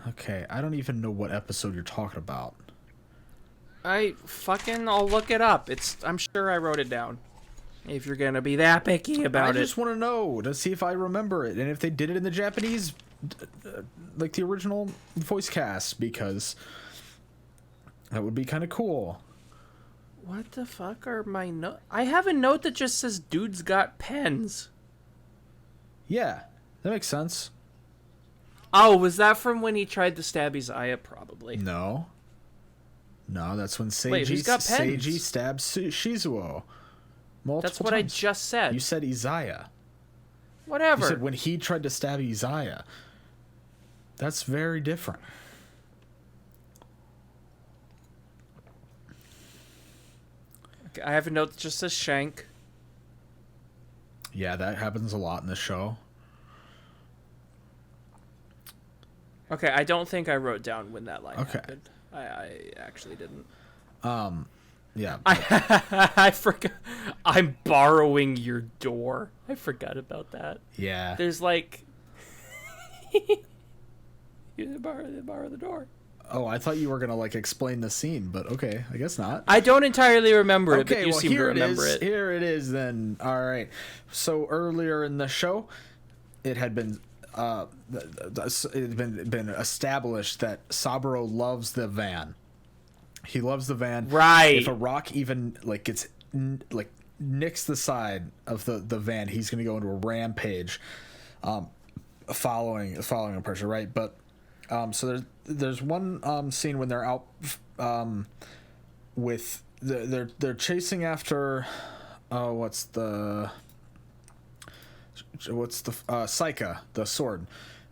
S2: Okay, I don't even know what episode you're talking about.
S1: I'll look it up. I'm sure I wrote it down. If you're gonna be that picky about it.
S2: I just want to know, to see if I remember it, and if they did it in the Japanese, like the original voice cast, because that would be kind of cool.
S1: What the fuck are my notes? I have a note that just says, dude's got pens.
S2: Yeah, that makes sense.
S1: Oh, was that from when he tried to stab Izaya? Probably.
S2: No, that's when Seiji,
S1: Wait, who's got pens?
S2: Seiji stabs Shizuo multiple
S1: That's what
S2: times.
S1: I just said.
S2: You said Izaya.
S1: Whatever.
S2: You said when he tried to stab Izaya. That's very different.
S1: Okay, I have a note that just says Shank.
S2: Yeah, that happens a lot in the show.
S1: Okay, I don't think I wrote down when that line
S2: Okay.
S1: happened. I actually didn't.
S2: Yeah.
S1: I forgot. I'm borrowing your door. I forgot about that.
S2: Yeah.
S1: There's like, you borrow the door.
S2: Oh, I thought you were gonna like explain the scene, but okay, I guess not.
S1: I don't entirely remember it, but
S2: Okay,
S1: you
S2: well
S1: seem to
S2: here it
S1: remember
S2: is.
S1: it.
S2: Here it is then. All right. So earlier in the show, it had been it had been established that Saburo loves the van. He loves the van.
S1: Right.
S2: If a rock even like gets like nicks the side of the van, he's gonna go into a rampage, following a person, right? But so there's one scene when they're out with they're chasing after what's the Saika, the sword.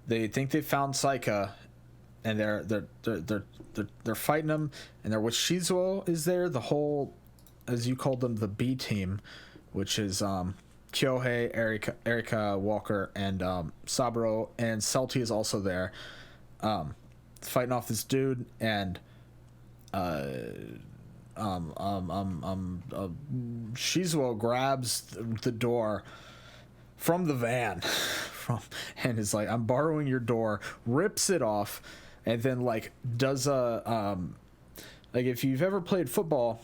S2: They think they found Saika, and they're fighting him, and they're with Shizuo is there, the whole, as you called them, the B team, which is Kyohei, Erika, Walker, and Saburo, and Celti is also there, fighting off this dude, and Shizuo grabs the door from the van and is like, I'm borrowing your door, rips it off, and then like does a like if you've ever played football,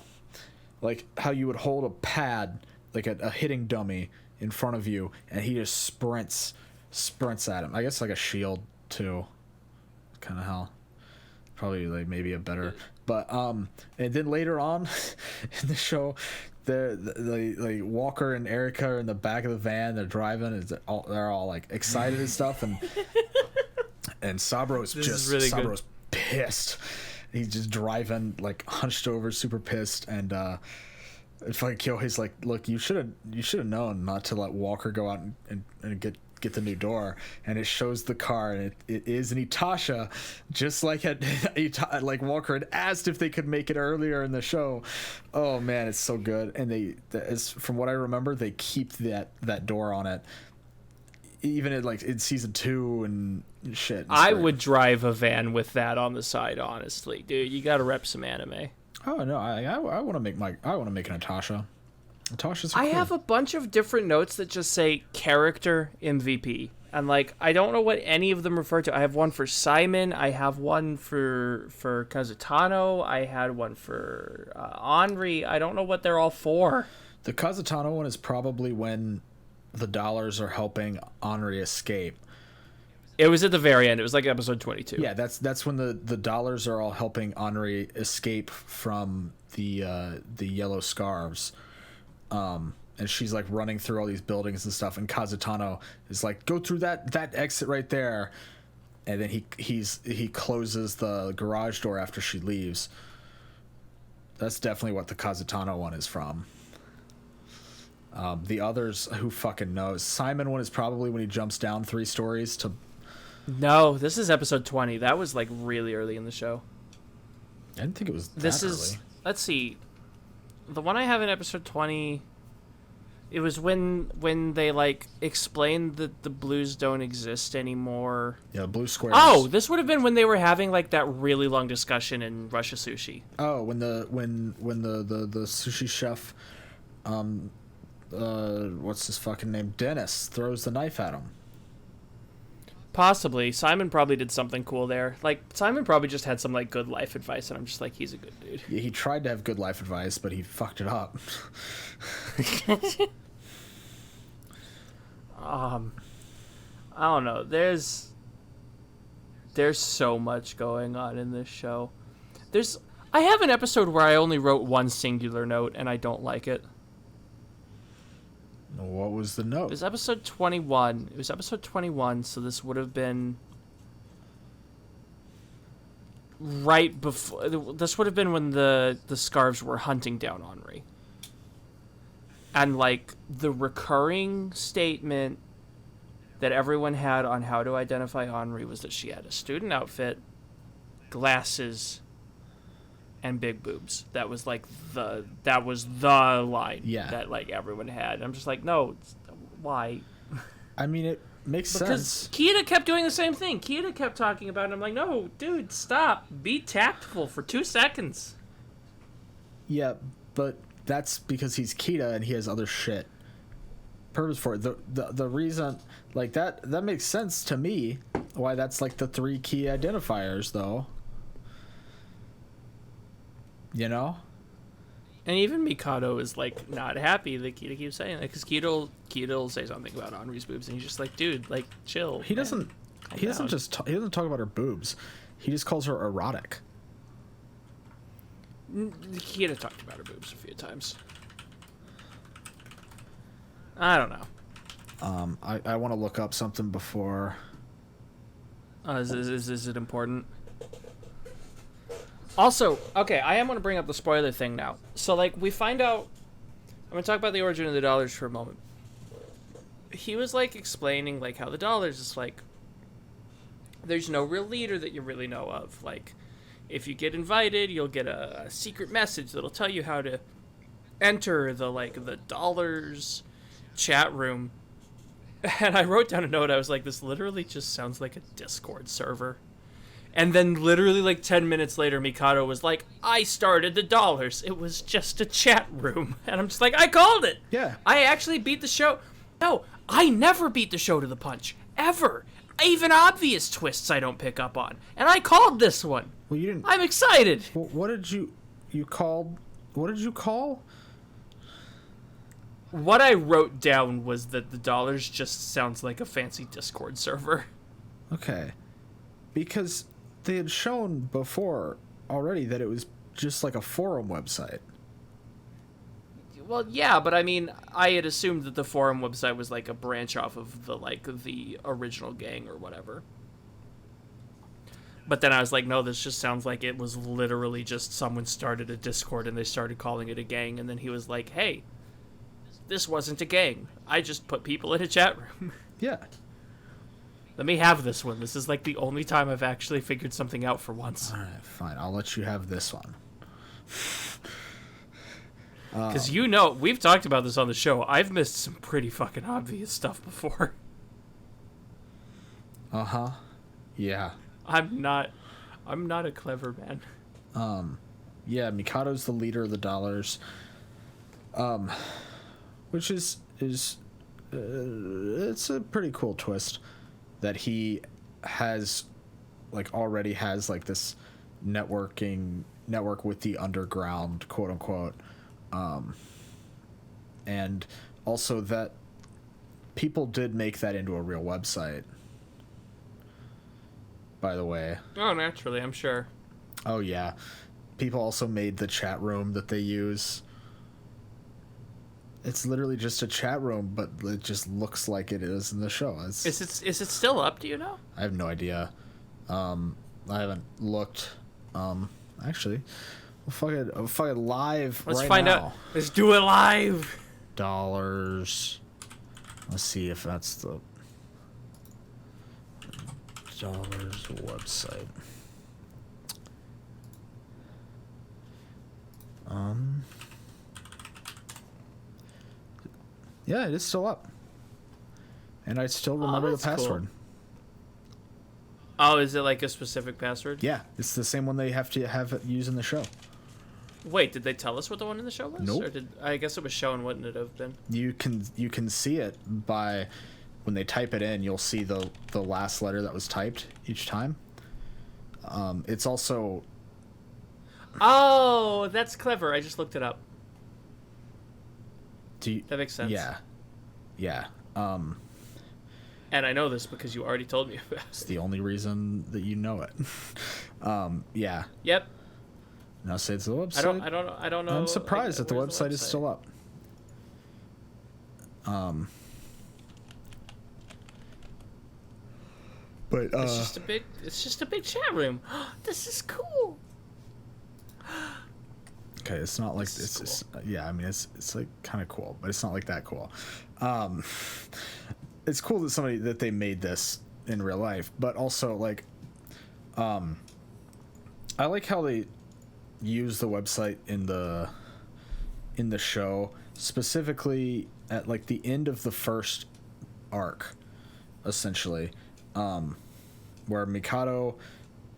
S2: like how you would hold a pad, like a hitting dummy in front of you, and he just sprints at him. I guess like a shield too, kind of how probably like maybe a better, but and then later on in the show, the like Walker and Erika are in the back of the van. They're driving. And they're all like excited and stuff. And Saburo's Saburo's pissed. He's just driving like hunched over, super pissed. And it's like Kyohei's like, look, you should have known not to let Walker go out and get the new door. And it shows the car, and it is an Itasha, just like like Walker had asked if they could make it earlier in the show. Oh man, it's so good. And from what I remember, they keep that door on it, even in season 2 and shit.
S1: I would drive a van with that on the side, honestly, dude. You gotta rep some anime.
S2: Oh no, I want to make an Itasha. Natasha's cool.
S1: I have a bunch of different notes that just say character MVP. And like, I don't know what any of them refer to. I have one for Simon. I have one for Kazutano. I had one for Henri. I don't know what they're all for.
S2: The Kazutano one is probably when the dollars are helping Henri escape.
S1: It was at the very end. It was like episode 22.
S2: Yeah, that's when the dollars are all helping Henri escape from the yellow scarves. And she's like running through all these buildings and stuff, and Kazutano is like, go through that exit right there, and then he closes the garage door after she leaves. That's definitely what the Kazutano one is from. The others, who fucking knows? Simon one is probably when he jumps down 3 stories to.
S1: No, this is episode 20. That was like really early in the show.
S2: I didn't think it was
S1: This
S2: that
S1: is
S2: early.
S1: Let's see. The one I have in episode 20, it was when they like explained that the blues don't exist anymore.
S2: Yeah, blue squares.
S1: Oh, this would have been when they were having like that really long discussion in Russia Sushi.
S2: Oh, when the sushi chef, what's his fucking name? Dennis throws the knife at him.
S1: Possibly. Simon probably did something cool there. Like, Simon probably just had some like good life advice, and I'm just like, he's a good dude.
S2: Yeah, he tried to have good life advice, but he fucked it up.
S1: I don't know. There's so much going on in this show. I have an episode where I only wrote one singular note, and I don't like it.
S2: What was the note?
S1: It was episode 21. It was episode 21, so this would have been right before. This would have been when the Scarves were hunting down Henri. And, like, the recurring statement that everyone had on how to identify Henri was that she had a student outfit, glasses, and big boobs. That was like the line that like everyone had. I'm just like, no, why?
S2: I mean, it makes sense.
S1: Because Kieda kept doing the same thing. Kieda kept talking about it. I'm like, no, dude, stop. Be tactful for 2 seconds.
S2: Yeah, but that's because he's Kieda and he has other shit. Purpose for it. The reason, like, that makes sense to me why that's like the 3 key identifiers, though. You know?
S1: And even Mikado is like not happy that Kieda keeps saying that, because Kieda will say something about Henri's boobs and he's just like, dude, like, chill.
S2: He doesn't he doesn't talk about her boobs. He just calls her erotic.
S1: Kieda talked about her boobs a few times. I don't know.
S2: I want to look up something before.
S1: Is it important? Also, okay, I am going to bring up the spoiler thing now. So, like, we find out... I'm going to talk about the origin of the dollars for a moment. He was, like, explaining, like, how the dollars is, like... There's no real leader that you really know of. Like, if you get invited, you'll get a secret message that'll tell you how to enter the dollars chat room. And I wrote down a note. I was like, this literally just sounds like a Discord server. And then literally like 10 minutes later, Mikado was like, I started the dollars. It was just a chat room. And I'm just like, I called it.
S2: Yeah.
S1: I actually beat the show. No, I never beat the show to the punch. Ever. Even obvious twists I don't pick up on. And I called this one.
S2: Well, you didn't.
S1: I'm excited.
S2: Well, what did you call? What did you call?
S1: What I wrote down was that the dollars just sounds like a fancy Discord server.
S2: Okay. Because they had shown before already that it was just like a forum website.
S1: Well, yeah, but I mean, I had assumed that the forum website was like a branch off of the original gang or whatever. But then I was like, no, this just sounds like it was literally just someone started a Discord and they started calling it a gang, and then he was like, hey, this wasn't a gang. I just put people in a chat room.
S2: Yeah.
S1: Let me have this one. This is like the only time I've actually figured something out for once.
S2: All right, fine. I'll let you have this one.
S1: Because you know, we've talked about this on the show. I've missed some pretty fucking obvious stuff before.
S2: Uh-huh. Yeah.
S1: I'm not a clever man.
S2: Yeah, Mikado's the leader of the dollars. Which is it's a pretty cool twist that he has already has this network with the underground, quote unquote. And also that people did make that into a real website, by the way.
S1: Oh, naturally, I'm sure.
S2: Oh, yeah. People also made the chat room that they use. It's literally just a chat room, but it just looks like it is in the show.
S1: Is it still up, do you know?
S2: I have no idea. I haven't looked. Actually, we'll fucking live
S1: Let's
S2: right
S1: find
S2: now.
S1: out. Let's do it live.
S2: Dollars. Let's see if that's the dollars website. Yeah, it is still up. And I still remember the password.
S1: Cool. Oh, is it like a specific password?
S2: Yeah, it's the same one they have to have it use in the show.
S1: Wait, did they tell us what the one in the show was?
S2: Nope.
S1: Or I guess it was shown, wouldn't it have been?
S2: You can see it by when they type it in, you'll see the last letter that was typed each time. It's also...
S1: Oh, that's clever. I just looked it up. That makes sense.
S2: Yeah. Yeah.
S1: And I know this because you already told me about it.
S2: It's the only reason that you know it. Yeah.
S1: Yep.
S2: Now say it's the website.
S1: I don't know.
S2: I'm surprised that the website is still up. But
S1: it's just a big chat room. This is cool.
S2: Okay, it's not like it's
S1: cool.
S2: just, yeah, I mean it's like kind of cool, but it's not like that cool. it's cool that they made this in real life, but also like, I like how they use the website in the show, specifically at like the end of the first arc, essentially, where Mikado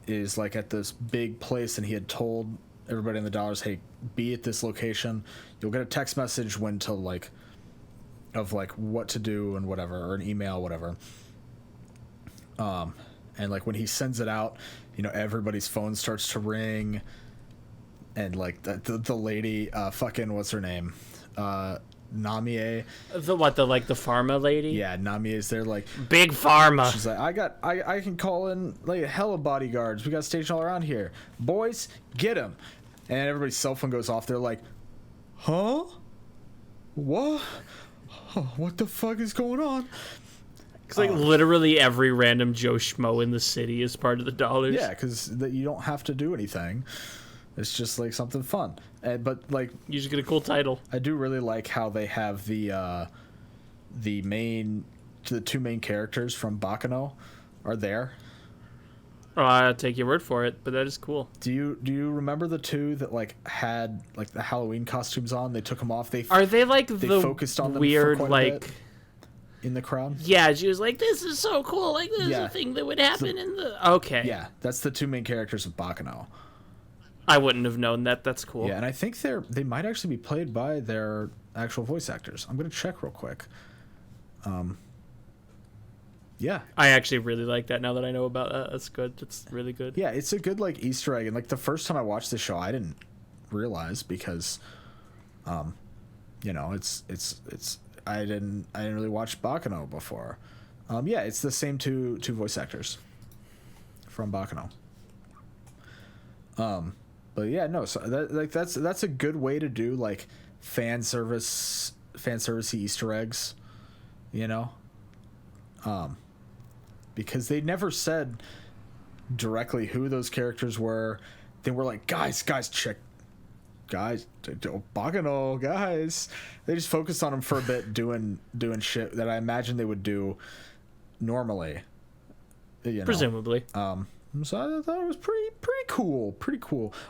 S2: is like at this big place, and he had told everybody in the dollars, hey, be at this location. You'll get a text message when to like, of like what to do and whatever, or an email, whatever. And like when he sends it out, you know, everybody's phone starts to ring, and like the lady, fucking what's her name, Namie.
S1: The pharma lady?
S2: Yeah, Namie is there like
S1: big pharma.
S2: She's like, I can call in like hella bodyguards. We got stationed all around here. Boys, get him. And everybody's cell phone goes off. They're like, huh? What? What the fuck is going on?
S1: It's like literally every random Joe Schmo in the city is part of the dollars.
S2: Yeah, because you don't have to do anything. It's just like something fun. But like,
S1: you just get a cool title.
S2: I do really like how they have the two main characters from Bakano are there.
S1: Oh, I'll take your word for it, but that is cool.
S2: Do you remember the two that like had like the Halloween costumes on? They took them off.
S1: Are they like
S2: they
S1: the
S2: focused on them
S1: weird
S2: for quite a
S1: like
S2: bit in the crowd?
S1: Yeah, she was like, "This is so cool! Like this is a thing that would happen in the." Okay.
S2: Yeah, that's the two main characters of Bakano.
S1: I wouldn't have known that. That's cool.
S2: Yeah, and I think they might actually be played by their actual voice actors. I'm gonna check real quick. Yeah,
S1: I actually really like that. Now that I know about that, that's good. It's really good.
S2: Yeah, it's a good like Easter egg, and like the first time I watched the show, I didn't realize because, you know, it's I didn't really watch Bakano before. Yeah, it's the same two voice actors from Bakano. But yeah, no, so that's a good way to do like fan service Easter eggs, you know. Because they never said directly who those characters were. They were like, guys, check, guys, Bakano, guys. They just focused on them for a bit, doing shit that I imagine they would do normally. You know?
S1: Presumably.
S2: So I thought it was pretty cool.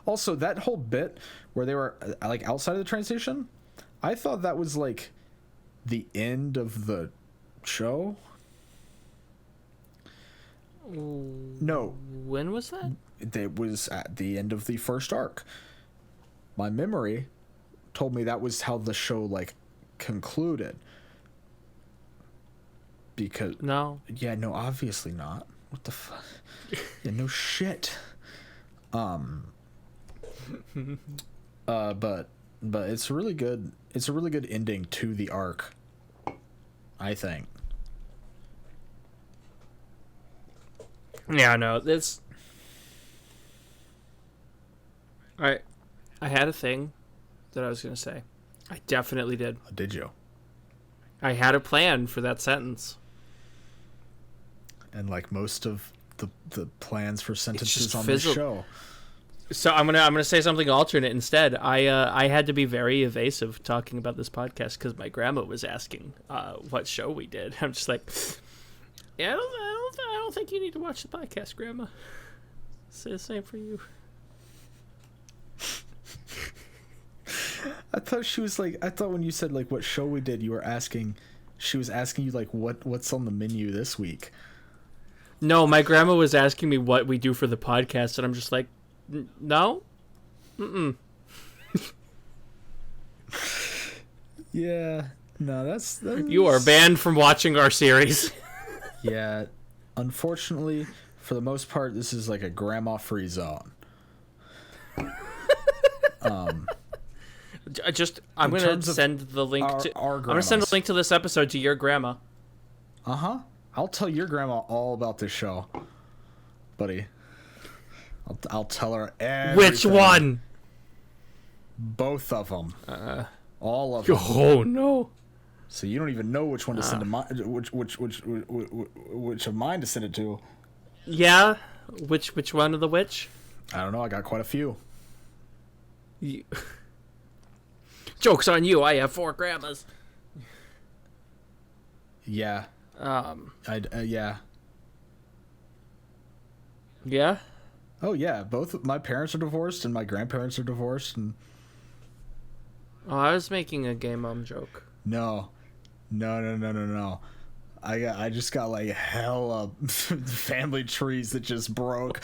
S2: Also, that whole bit where they were like outside of the train station, I thought that was like the end of the show. No.
S1: When was that?
S2: It was at the end of the first arc. My memory told me that was how the show like concluded. Because
S1: no.
S2: Yeah, no, obviously not. What the fuck? Yeah, no shit. But it's really good. It's a really good ending to the arc, I think.
S1: Yeah, no, this. I had a thing that I was gonna say. I definitely did.
S2: Did you?
S1: I had a plan for that sentence.
S2: And like most of the plans for sentences on
S1: fizzled.
S2: this show.
S1: So I'm gonna say something alternate instead. I had to be very evasive talking about this podcast because my grandma was asking what show we did. I'm just like, yeah, I don't think you need to watch the podcast, Grandma. Say the same for you.
S2: I thought when you said like what show we did, you were asking. She was asking you like what's on the menu this week.
S1: No, my grandma was asking me what we do for the podcast, and I'm just like, no.
S2: Yeah, no, that's
S1: You are banned from watching our series.
S2: Yeah, unfortunately, for the most part, this is like a grandma-free zone. I'm gonna send the link
S1: I'm gonna send a link to this episode to your grandma.
S2: I'll tell your grandma all about this show, buddy. I'll tell her everything.
S1: Which one?
S2: Both of them. All of them.
S1: Oh no.
S2: So you don't even know which one to send to mine, which of mine to send it to.
S1: Yeah, which one of the which?
S2: I don't know. I got quite a few.
S1: Joke's on you. I have 4 grandmas.
S2: Yeah, Yeah.
S1: Yeah.
S2: Oh yeah, both my parents are divorced and my grandparents are divorced, and
S1: Oh, I was making a gay mom joke.
S2: no. I just got like hella family trees that just broke.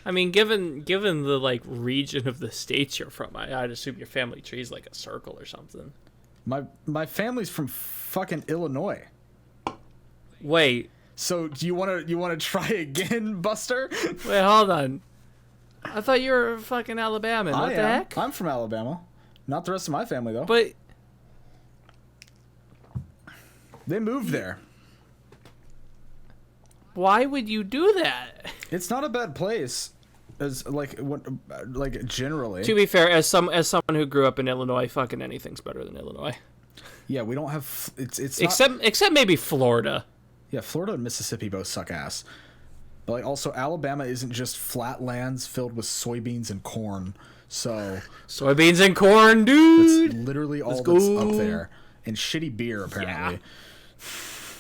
S1: I mean, given the like region of the states you're from, I'd assume your family tree is like a circle or something.
S2: My family's from fucking Illinois.
S1: Wait,
S2: So do you wanna try again, Buster?
S1: wait, hold on. I thought you were fucking Alabama. What the heck?
S2: I'm from Alabama. Not the rest of my family though.
S1: But
S2: They moved there.
S1: why would you do that?
S2: It's not a bad place, as like generally.
S1: To be fair, as someone who grew up in Illinois, fucking anything's better than Illinois.
S2: Yeah, we don't have it's
S1: Except maybe Florida.
S2: Yeah, Florida and Mississippi both suck ass. But like also Alabama isn't just flat lands filled with soybeans and corn. So
S1: Soybeans and corn, dude.
S2: that's literally all
S1: Let's
S2: that's
S1: go.
S2: up there. And shitty beer apparently.
S1: Yeah.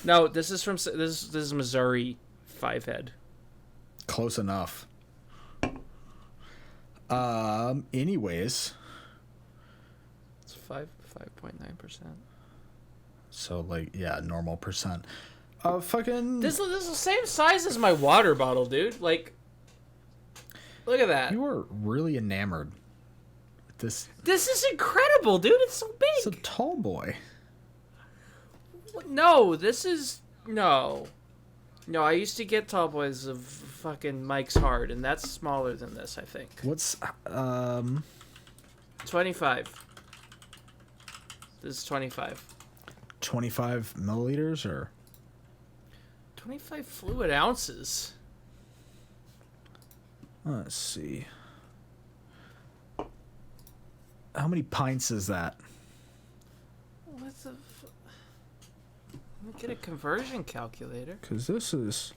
S1: No, this is Missouri, Fivehead.
S2: Close enough. Anyways.
S1: It's 5.9%.
S2: So like yeah, normal percent. Fucking
S1: This is the same size as my water bottle, dude. Like, look at that.
S2: you are really enamored with this.
S1: This is incredible, dude. It's so
S2: It's a
S1: big.
S2: tall boy.
S1: No, this is no. No, I used to get tall boys of fucking Mike's Hard, and that's smaller than this, I think.
S2: What's
S1: 25. This is 25.
S2: 25 milliliters or
S1: 25 fluid ounces.
S2: let's see. How many pints is that?
S1: What the? Let me get a conversion calculator.
S2: Because this is.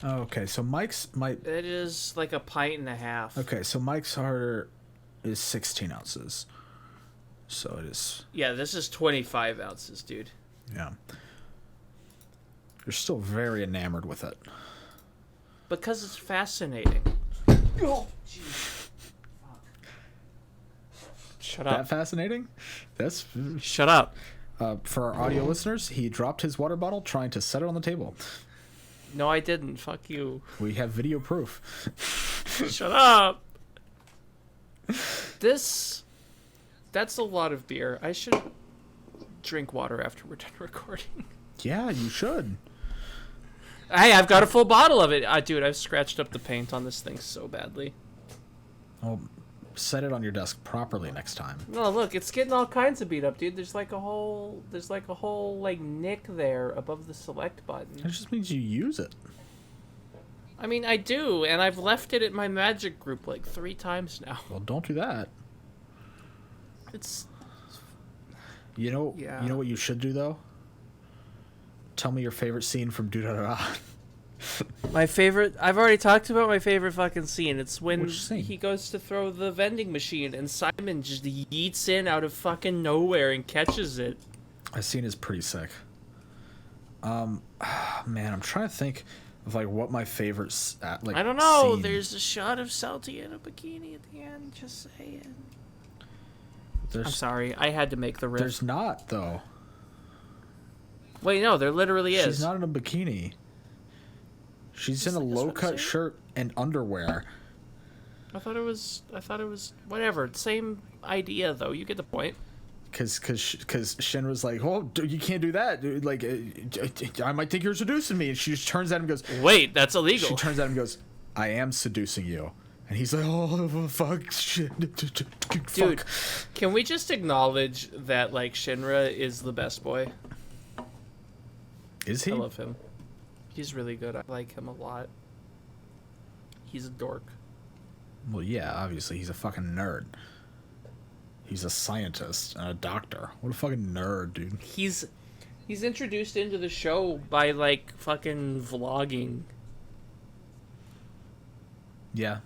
S2: Okay, so Mike's
S1: It is like a pint and a half.
S2: Okay, so Mike's harder is 16 ounces. So it is.
S1: Yeah, this is 25 ounces, dude.
S2: Yeah. You're still very enamored with it.
S1: Because it's fascinating. Oh, jeez. Shut
S2: That
S1: up.
S2: fascinating? That's.
S1: Shut up.
S2: For our audio listeners, he dropped his water bottle trying to set it on the table.
S1: No, I didn't. Fuck you.
S2: We have video proof.
S1: Shut up. That's a lot of beer. I should drink water after we're done recording.
S2: Yeah, you should.
S1: Hey, I've got a full bottle of it. Dude, I've scratched up the paint on this thing so badly.
S2: Well, set it on your desk properly next time.
S1: No, look, it's getting all kinds of beat up, dude. There's like a whole nick there above the select button.
S2: That just means you use it.
S1: I mean, I do, and I've left it at my magic group like 3 times now.
S2: Well, don't do that.
S1: It's
S2: You know
S1: Yeah.
S2: what you should do though? Tell me your favorite scene from Durarara.
S1: my favorite. I've already talked about my favorite fucking scene. It's when
S2: Which scene?
S1: he goes to throw the vending machine and Simon just yeets in out of fucking nowhere and catches it.
S2: That scene is pretty sick. Man, I'm trying to think of like what my favorite like.
S1: I don't know.
S2: scene-
S1: There's a shot of Salty in a bikini at the end. Just saying. I'm sorry. I had to make the riff.
S2: There's not though.
S1: Wait, no, there literally is.
S2: She's not in a bikini. She's in a
S1: Is that
S2: low-cut
S1: swimsuit?
S2: shirt and underwear.
S1: I thought it was whatever. Same idea though. You get the point.
S2: Because Shin was like, oh, dude, you can't do that, dude. Like, I might think you're seducing me. And she just turns at him and goes,
S1: Wait, that's illegal.
S2: she turns at him and goes, I am seducing you. And he's like, oh, fuck, shit.
S1: Dude, can we just acknowledge that like Shinra is the best boy?
S2: Is he?
S1: I love him. He's really good. I like him a lot. He's a dork.
S2: Well, yeah, obviously. He's a fucking nerd. He's a scientist and a doctor. What a fucking nerd, dude.
S1: He's introduced into the show by like fucking vlogging.
S2: Yeah.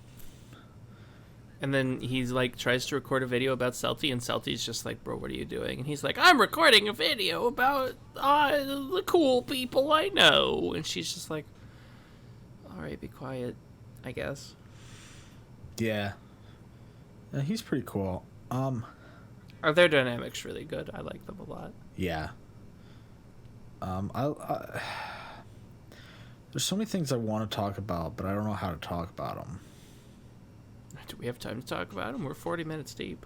S1: And then he's like tries to record a video about Celty, and Celty's just like, "Bro, what are you doing?" And he's like, "I'm recording a video about the cool people I know." And she's just like, "All right, be quiet, I guess."
S2: Yeah. He's pretty cool.
S1: Are their dynamics really good? I like them a lot.
S2: Yeah. There's so many things I want to talk about, but I don't know how to talk about them.
S1: Do we have time to talk about them? We're 40 minutes deep.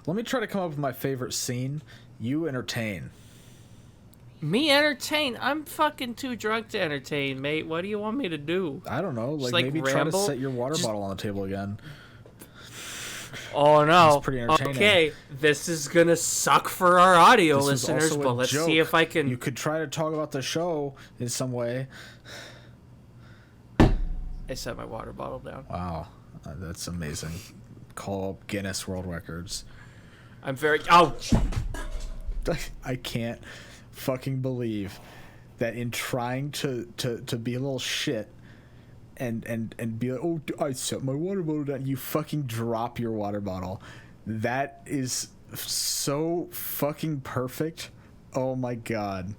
S2: Let me try to come up with my favorite scene. You entertain.
S1: Me entertain? I'm fucking too drunk to entertain, mate. What do you want me to do?
S2: I don't know.
S1: Just,
S2: Maybe try to
S1: ramble?
S2: set your water bottle on the table again.
S1: Oh no.
S2: That's pretty entertaining.
S1: Okay, this is gonna suck for our audio
S2: This was
S1: listeners,
S2: also a
S1: but let's
S2: joke.
S1: see if I can.
S2: You could try to talk about the show in some way.
S1: I set my water bottle down.
S2: Wow. That's amazing. Call up Guinness World Records.
S1: I'm very. Ouch!
S2: I can't fucking believe that in trying to be a little shit and be like, oh, I set my water bottle down, you fucking drop your water bottle. That is so fucking perfect. Oh my god.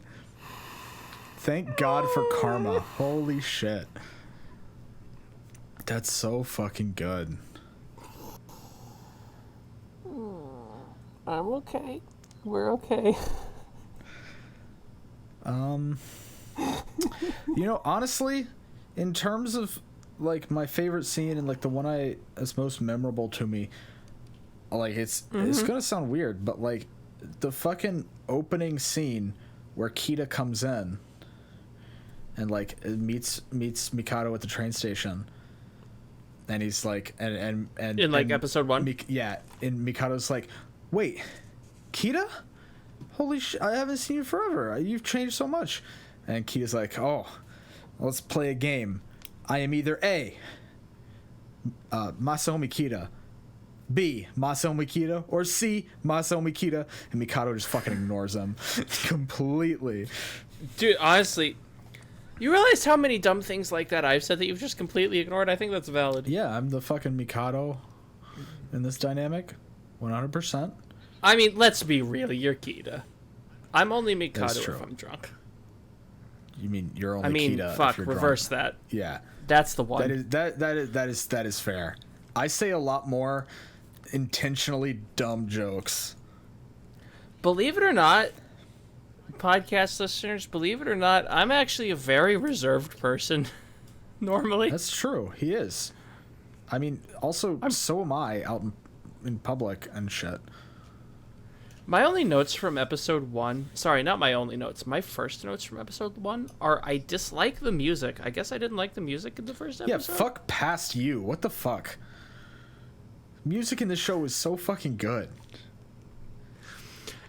S2: Thank God for karma. Holy shit. That's so fucking good.
S1: I'm okay. We're okay.
S2: You know, honestly, in terms of like my favorite scene and like the one that's most memorable to me, like it's gonna sound weird, but like the fucking opening scene where Kita comes in and like meets Mikado at the train station, and he's like and
S1: In like episode 1?
S2: Yeah, and Mikado's like, wait, Kita? Holy shit, I haven't seen you forever. You've changed so much. And Kita's like, oh, let's play a game. I am either A, Masaomi Kita, B, Masaomi Kita, or C, Masaomi Kita. And Mikado just fucking ignores him completely.
S1: Dude, honestly, you realize how many dumb things like that I've said that you've just completely ignored? I think that's valid.
S2: Yeah, I'm the fucking Mikado in this dynamic. 100%.
S1: I mean, let's be real. You're Kita. I'm only Mikado if I'm drunk.
S2: You mean you're only Kita
S1: fuck,
S2: if you're
S1: reverse
S2: drunk.
S1: that.
S2: Yeah.
S1: That's the one.
S2: That is fair. I say a lot more intentionally dumb jokes.
S1: Believe it or not, podcast listeners, believe it or not, I'm actually a very reserved person normally.
S2: That's true. He is. I mean, also, so am I out in public and shit.
S1: My only notes from episode 1, sorry, not my only notes, my first notes from episode 1 are I dislike the music. I guess I didn't like the music in the first episode.
S2: Yeah, fuck past you. What the fuck? Music in this show is so fucking good.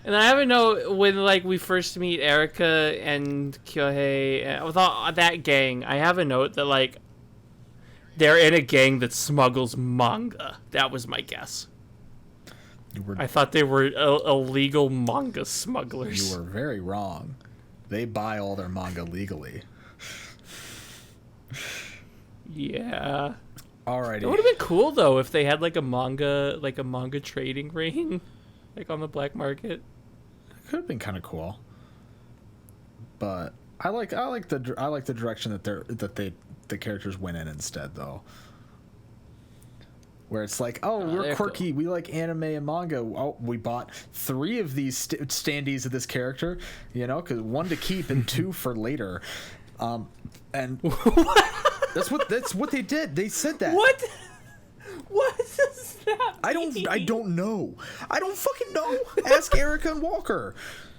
S1: And I have a note when like we first meet Erika and Kyohei, and with all that gang, I have a note that like they're in a gang that smuggles manga. That was my guess. I thought they were illegal manga smugglers.
S2: You were very wrong. They buy all their manga legally.
S1: Yeah.
S2: Alrighty.
S1: It would have been cool though if they had like a manga trading ring, like on the black market.
S2: It could have been kind of cool. But I like the direction that the characters went in instead though. Where it's like, oh, we're quirky, cool. We like anime and manga. Oh, we bought 3 of these standees of this character, you know, because 1 to keep and 2 for later. And that's what they did. They said that.
S1: What? What does that mean?
S2: I don't know. I don't fucking know. Ask Erika and Walker.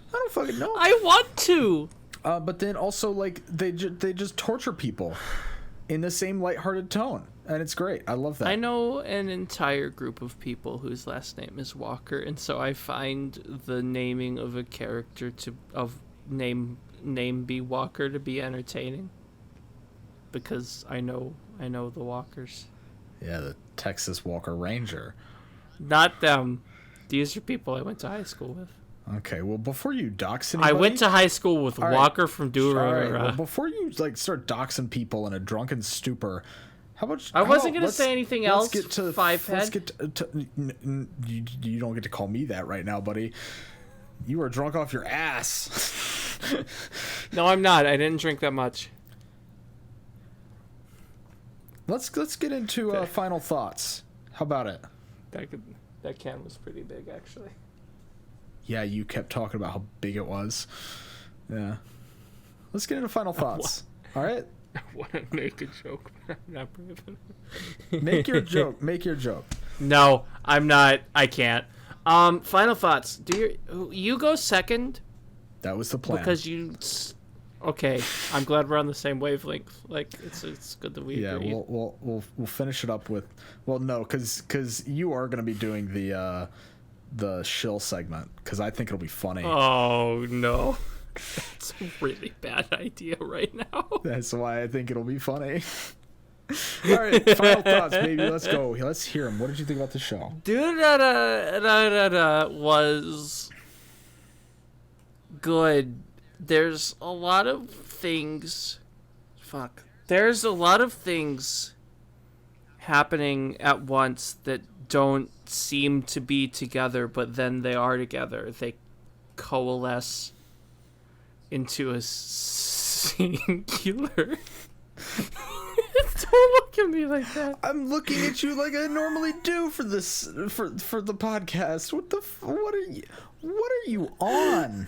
S2: I don't fucking know.
S1: I want to.
S2: But then also like they just torture people in the same lighthearted tone. And it's great. I love that.
S1: I know an entire group of people whose last name is Walker, and so I find the naming of a character name be Walker to be entertaining. Because I know the Walkers.
S2: Yeah, the Texas Walker Ranger.
S1: Not them. These are people I went to high school with.
S2: Okay, well, before you dox anybody...
S1: I went to high school with Walker from Durarara.
S2: Well, before you like start doxing people in a drunken stupor,
S1: I wasn't going to say anything else.
S2: Let's get to
S1: Five
S2: let's
S1: head.
S2: get to you don't get to call me that right now, buddy. You are drunk off your ass.
S1: No, I'm not. I didn't drink that much.
S2: Let's get into final thoughts. How about it?
S1: That can was pretty big, actually.
S2: Yeah, you kept talking about how big it was. Yeah. Let's get into final thoughts. All right?
S1: I want to make a joke, but I'm not brave enough.
S2: Make your joke. Make your joke.
S1: No, I'm not. I can't. Final thoughts. You go second?
S2: That was the plan.
S1: Because you... Okay, I'm glad we're on the same wavelength. Like, it's good that we agree.
S2: Yeah, we'll finish it up with... Well, no, because you are going to be doing the shill segment, because I think it'll be funny.
S1: Oh, no. That's a really bad idea right now.
S2: That's why I think it'll be funny. All right, final thoughts, baby. Let's go. Let's hear them. What did you think about the show?
S1: Durarara was good. There's a lot of things... Fuck. There's a lot of things happening at once that don't seem to be together, but then they are together. They coalesce into a singular... Don't look at me like that.
S2: I'm looking at you like I normally do for this for the podcast. What are you on?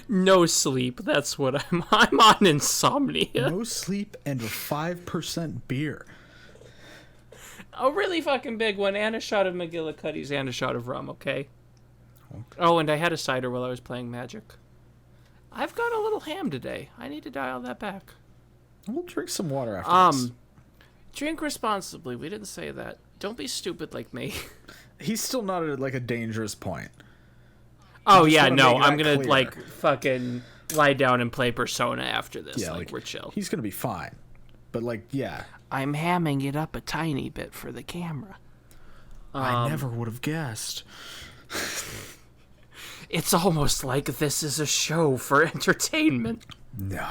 S1: No sleep. That's what I'm on. I'm on insomnia.
S2: No sleep and a 5% beer.
S1: A really fucking big one, and a shot of McGillicuddy's and a shot of rum, okay? Oh, and I had a cider while I was playing Magic. I've got a little ham today. I need to dial that back.
S2: We'll drink some water after this.
S1: Drink responsibly. We didn't say that. Don't be stupid like me.
S2: He's still not at like a dangerous point.
S1: Oh yeah, no. I'm gonna
S2: clear.
S1: like fucking lie down and play Persona after this.
S2: Yeah,
S1: like we're chill.
S2: He's gonna be fine. But like, yeah.
S1: I'm hamming it up a tiny bit for the camera.
S2: I never would have guessed.
S1: It's almost like this is a show for entertainment.
S2: No.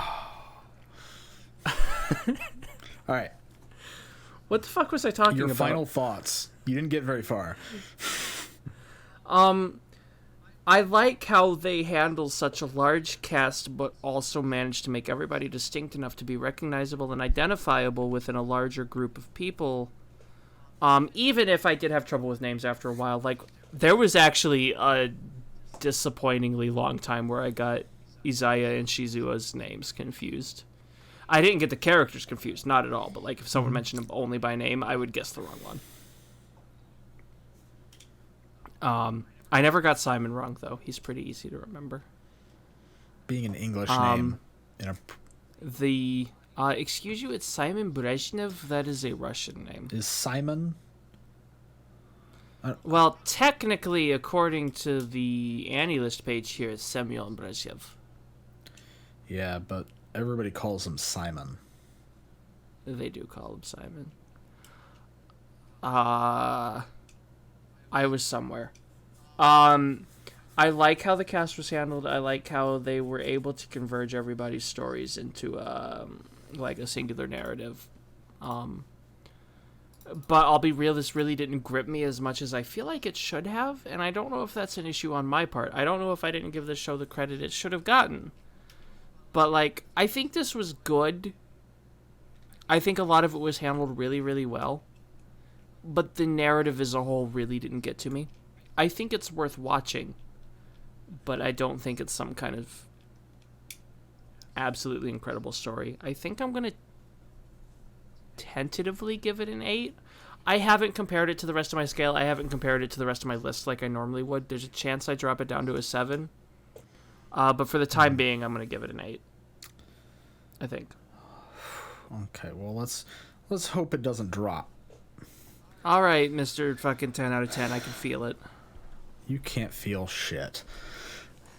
S2: All right.
S1: What the fuck was I talking about?
S2: Your final thoughts. You didn't get very far.
S1: I like how they handle such a large cast, but also manage to make everybody distinct enough to be recognizable and identifiable within a larger group of people. Even if I did have trouble with names after a while, like there was actually a disappointingly long time where I got Izaya and Shizua's names confused. I didn't get the characters confused, not at all, but like if someone mentioned them only by name, I would guess the wrong one. I never got Simon wrong though. He's pretty easy to remember.
S2: Being an English name in a
S1: excuse you, it's Simon Brezhnev. That is a Russian name.
S2: Is Simon?
S1: Well, technically, according to the AniList page here, it's Semyon Brezhnev.
S2: Yeah, but everybody calls him Simon.
S1: They do call him Simon. I was somewhere. I like how the cast was handled. I like how they were able to converge everybody's stories into like a singular narrative. But I'll be real, this really didn't grip me as much as I feel like it should have, and I don't know if that's an issue on my part. I don't know if I didn't give this show the credit it should have gotten. But, like, I think this was good. I think a lot of it was handled really, really well. But the narrative as a whole really didn't get to me. I think it's worth watching, but I don't think it's some kind of absolutely incredible story. I think I'm going to tentatively give it an 8. I haven't compared it to the rest of my scale. I haven't compared it to the rest of my list like I normally would. There's a chance I drop it down to a 7. But for the time being, I'm going to give it an 8. I think.
S2: Okay, well, let's hope it doesn't drop.
S1: All right, Mr. fucking 10 out of 10. I can feel it.
S2: You can't feel shit.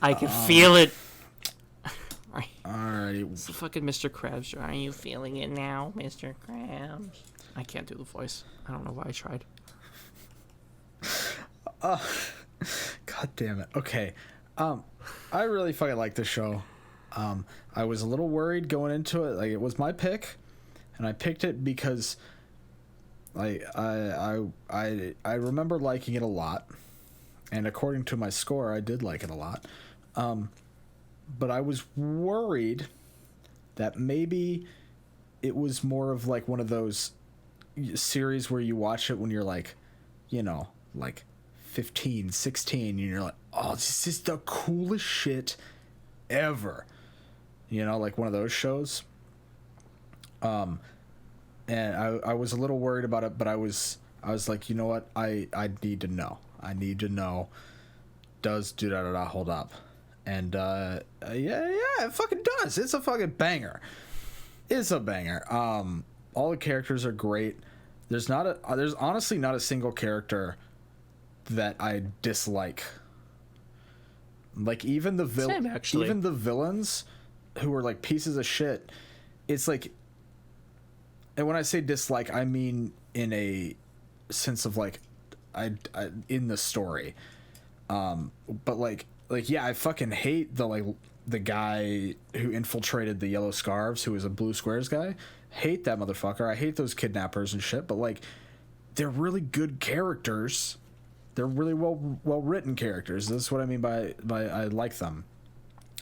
S1: I can feel it.
S2: Alrighty.
S1: It's the fucking Mr. Krabs. Are you feeling it now, Mr. Krabs? I can't do the voice. I don't know why I tried.
S2: God damn it. Okay. I really fucking like this show. I was a little worried going into it. Like, it was my pick. and I picked it because I remember liking it a lot, and according to my score, I did like it a lot. But I was worried that maybe it was more of like one of those series where you watch it when you're like, you know, like 15, 16, and you're like, oh, this is the coolest shit ever. You know, like one of those shows. And I was a little worried about it, but I was like, you know what? I need to know. I need to know, does Durarara hold up? And yeah, it fucking does. It's a fucking banger. It's a banger. All the characters are great. There's honestly not a single character that I dislike. Like even the even the villains who are like pieces of shit. It's like, and when I say dislike, I mean in a sense of like, I in the story. But like yeah, I fucking hate the guy who infiltrated the Yellow Scarves, who was a Blue Squares guy. Hate that motherfucker. I hate those kidnappers and shit. But like, they're really good characters. They're really well written characters. That's what I mean by I like them.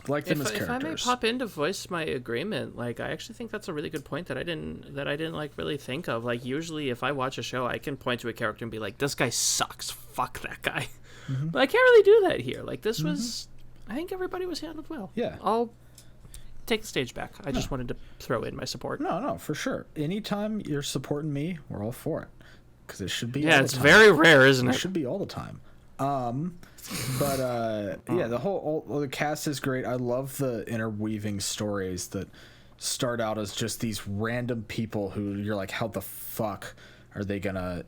S2: I like them as characters.
S1: If I may pop in to voice my agreement, like I actually think that's a really good point that I didn't like really think of. Like usually if I watch a show, I can point to a character and be like, this guy sucks. Fuck that guy. Mm-hmm. But I can't really do that here. Like this was, I think everybody was handled well.
S2: Yeah.
S1: I'll take the stage back. I just wanted to throw in my support.
S2: No, for sure. Anytime you're supporting me, we're all for it. Because it should be.
S1: Yeah, it's very rare, isn't it?
S2: It should be all the time. But yeah, the cast is great. I love the interweaving stories that start out as just these random people who you're like, how the fuck are they gonna,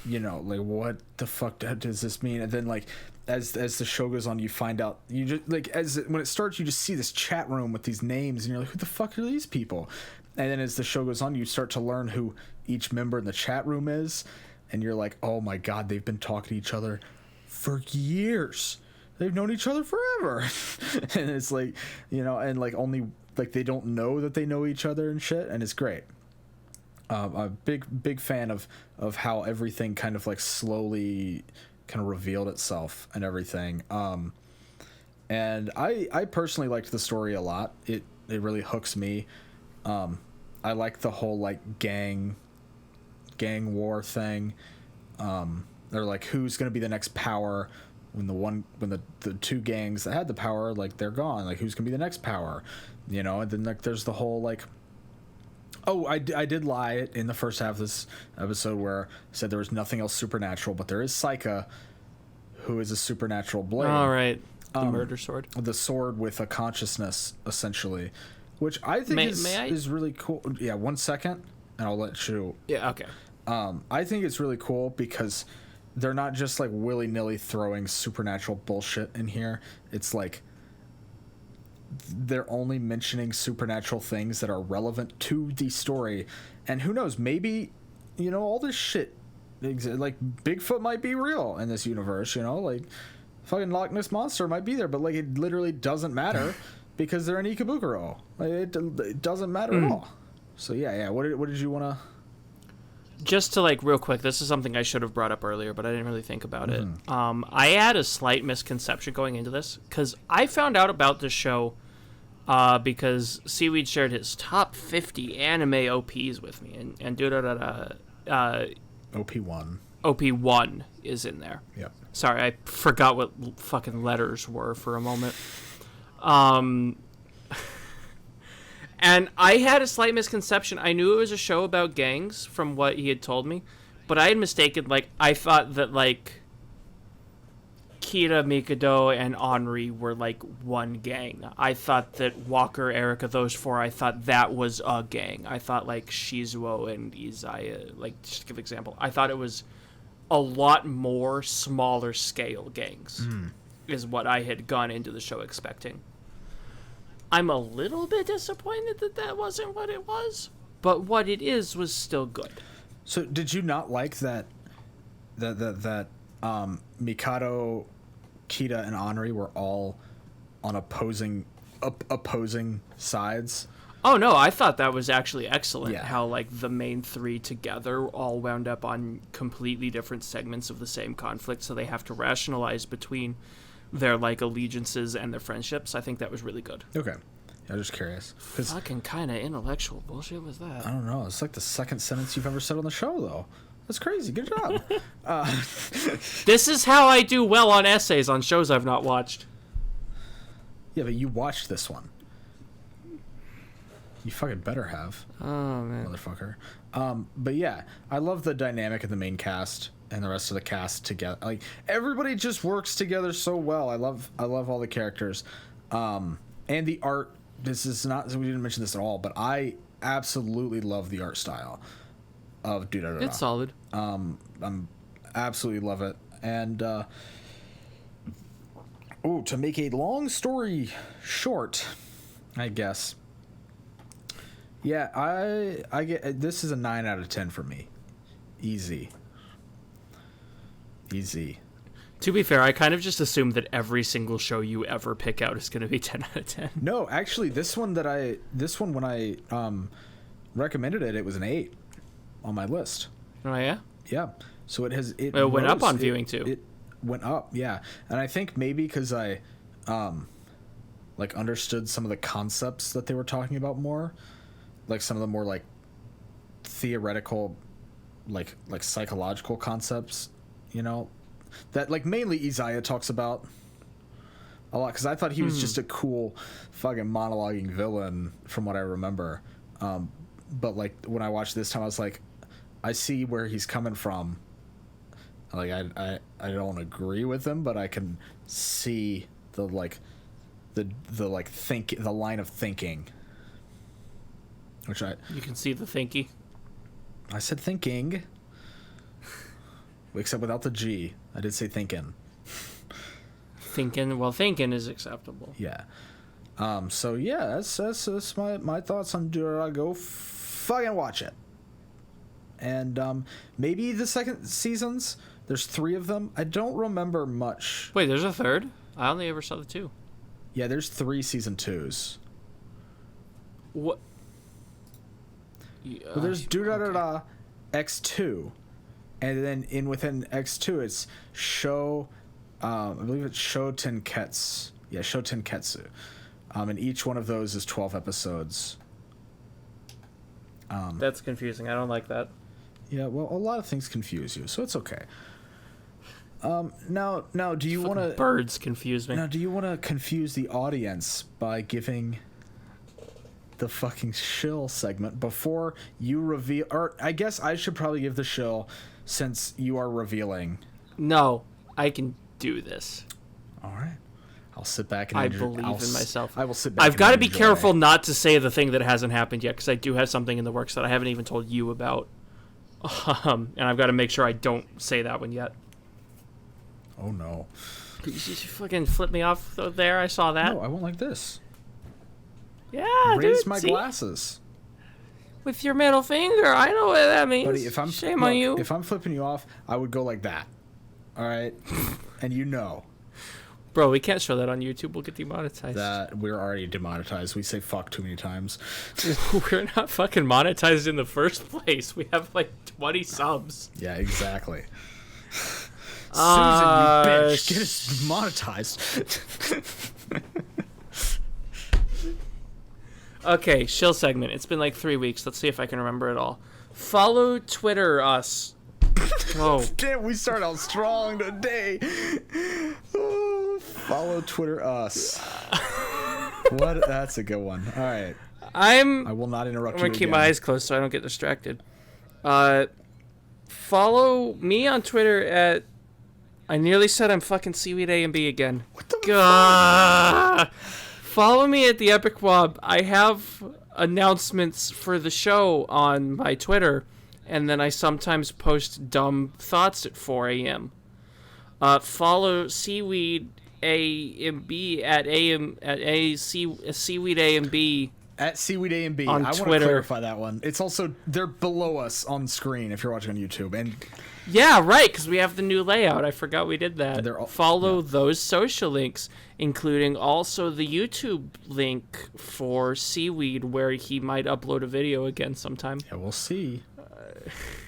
S2: you know, like what the fuck does this mean? And then like as the show goes on, you find out, you just like when it starts, you just see this chat room with these names, and you're like, who the fuck are these people? And then as the show goes on, you start to learn who each member in the chat room is, and you're like, oh my god, they've been talking to each other for years. They've known each other forever. And it's like, you know, and like only like they don't know that they know each other and shit, and it's great. I'm a big fan of how everything kind of like slowly kind of revealed itself and everything. And I personally liked the story a lot. It really hooks me. I like the whole like gang war thing. They're like, who's gonna be the next power when the two gangs that had the power, like they're gone, like who's gonna be the next power, you know? And then like there's the whole like, oh, I did lie in the first half of this episode where I said there was nothing else supernatural, but there is Saika, who is a supernatural blade.
S1: All right, the murder sword.
S2: The sword with a consciousness, essentially, which I think is really cool. Yeah, 1 second, and I'll let you.
S1: Yeah, okay.
S2: I think it's really cool because they're not just like willy-nilly throwing supernatural bullshit in here. It's like they're only mentioning supernatural things that are relevant to the story. And who knows, maybe, you know, all this shit, like Bigfoot might be real in this universe, you know, like fucking Loch Ness Monster might be there, but like it literally doesn't matter because they're an Ikebukuro. Like, it doesn't matter at all. So yeah. What did you want to...
S1: Just to like real quick, this is something I should have brought up earlier, but I didn't really think about it. I had a slight misconception going into this because I found out about this show because Seaweed shared his top 50 anime OPs with me, and OP1 is in there.
S2: Yep.
S1: Sorry, I forgot what fucking letters were for a moment. And I had a slight misconception. I knew it was a show about gangs from what he had told me, but I had mistaken, like, I thought that, like, Kira, Mikado, and Henri were, like, one gang. I thought that Walker, Erica, those four, I thought that was a gang. I thought, like, Shizuo and Izaya, like, just to give an example, I thought it was a lot more smaller scale gangs, is what I had gone into the show expecting. I'm a little bit disappointed that wasn't what it was, but what it is was still good.
S2: So did you not like that Mikado, Kita, and Henri were all on opposing sides?
S1: Oh no, I thought that was actually excellent.
S2: Yeah.
S1: How like the main three together all wound up on completely different segments of the same conflict, so they have to rationalize between their like allegiances and their friendships. I think that was really good.
S2: Okay. I'm just curious.
S1: Fucking kind of intellectual bullshit was that?
S2: I don't know. It's like the second sentence you've ever said on the show, though. That's crazy. Good job.
S1: This is how I do well on essays on shows I've not watched.
S2: Yeah, but you watched this one. You fucking better have.
S1: Oh man,
S2: motherfucker. But yeah, I love the dynamic of the main cast and the rest of the cast together. Like everybody just works together so well. I love all the characters, and the art. This is not. We didn't mention this at all, but I absolutely love the art style of Durarara.
S1: it's solid.
S2: I'm absolutely love it. And to make a long story short, I guess. Yeah, I get this is a 9 out of 10 for me. Easy.
S1: To be fair, I kind of just assumed that every single show you ever pick out is going to be 10 out of 10.
S2: No, actually, this one when I recommended it, it was an 8 on my list.
S1: Oh yeah.
S2: Yeah. So it
S1: went up on viewing too.
S2: It went up, yeah. And I think maybe because I like understood some of the concepts that they were talking about more, like some of the more like theoretical, like psychological concepts, you know, that like mainly Isaiah talks about a lot, because I thought he was just a cool fucking monologuing villain from what I remember. But like when I watched this time, I was like, I see where he's coming from. Like I don't agree with him, but I can see the like the line of thinking. Which
S1: you can see the thinky.
S2: I said thinking, except without the G. I did say thinking.
S1: Thinking is acceptable.
S2: Yeah. So yeah, that's my thoughts on Durarara. Go fucking watch it. And maybe the second seasons. There's 3 of them. I don't remember much.
S1: Wait, there's a third? I only ever saw the 2.
S2: Yeah, there's 3 season 2s.
S1: What?
S2: Well, there's Durarara X2, and then within X2 it's I believe it's Sho Tenketsu. Yeah, Sho Tenketsu. And each one of those is 12 episodes.
S1: That's confusing. I don't like that.
S2: Yeah, well, a lot of things confuse you, so it's okay. Now, do you want to...
S1: Birds confuse me.
S2: Now, do you want to confuse the audience by giving the fucking shill segment before you reveal... Or I guess I should probably give the shill since you are revealing.
S1: No, I can do this.
S2: All right. I'll sit back and
S1: I believe in myself.
S2: I will sit back.
S1: I've got to be careful not to say the thing that hasn't happened yet, because I do have something in the works that I haven't even told you about. And I've got to make sure I don't say that one yet.
S2: Oh no!
S1: You fucking flip me off there. I saw that.
S2: No, I went like this.
S1: Yeah,
S2: Raise
S1: dude,
S2: my glasses.
S1: With your middle finger. I know what that means.
S2: Buddy, if I'm
S1: Shame on you.
S2: If I'm flipping you off, I would go like that. All right, and you know.
S1: Bro, we can't show that on YouTube. We'll get demonetized.
S2: That we're already demonetized. We say fuck too many times.
S1: We're not fucking monetized in the first place. We have like 20 subs.
S2: Yeah, exactly. Susan, you bitch, get us monetized.
S1: Okay, shill segment. It's been like 3 weeks. Let's see if I can remember it all. Follow Twitter us. Oh,
S2: damn! We start out strong today. Oh, follow Twitter us. What? That's a good one. All right. I will not interrupt you.
S1: I'm gonna keep my eyes closed so I don't get distracted. Follow me on Twitter at... I nearly said I'm fucking Seaweed A and B again.
S2: What the
S1: fuck? Follow me at the Epic Wob. I have announcements for the show on my Twitter, and then I sometimes post dumb thoughts at 4 a.m. Follow Seaweed A and B at Seaweed A and B
S2: At Seaweed A and B.
S1: On
S2: I want to
S1: Twitter.
S2: clarify that one. It's also, they're below us on screen if you're watching on YouTube. And
S1: Yeah, right, because we have the new layout. I forgot we did that.
S2: They're all-
S1: Follow those social links, including also the YouTube link for Seaweed, where he might upload a video again sometime.
S2: yeah, we'll see.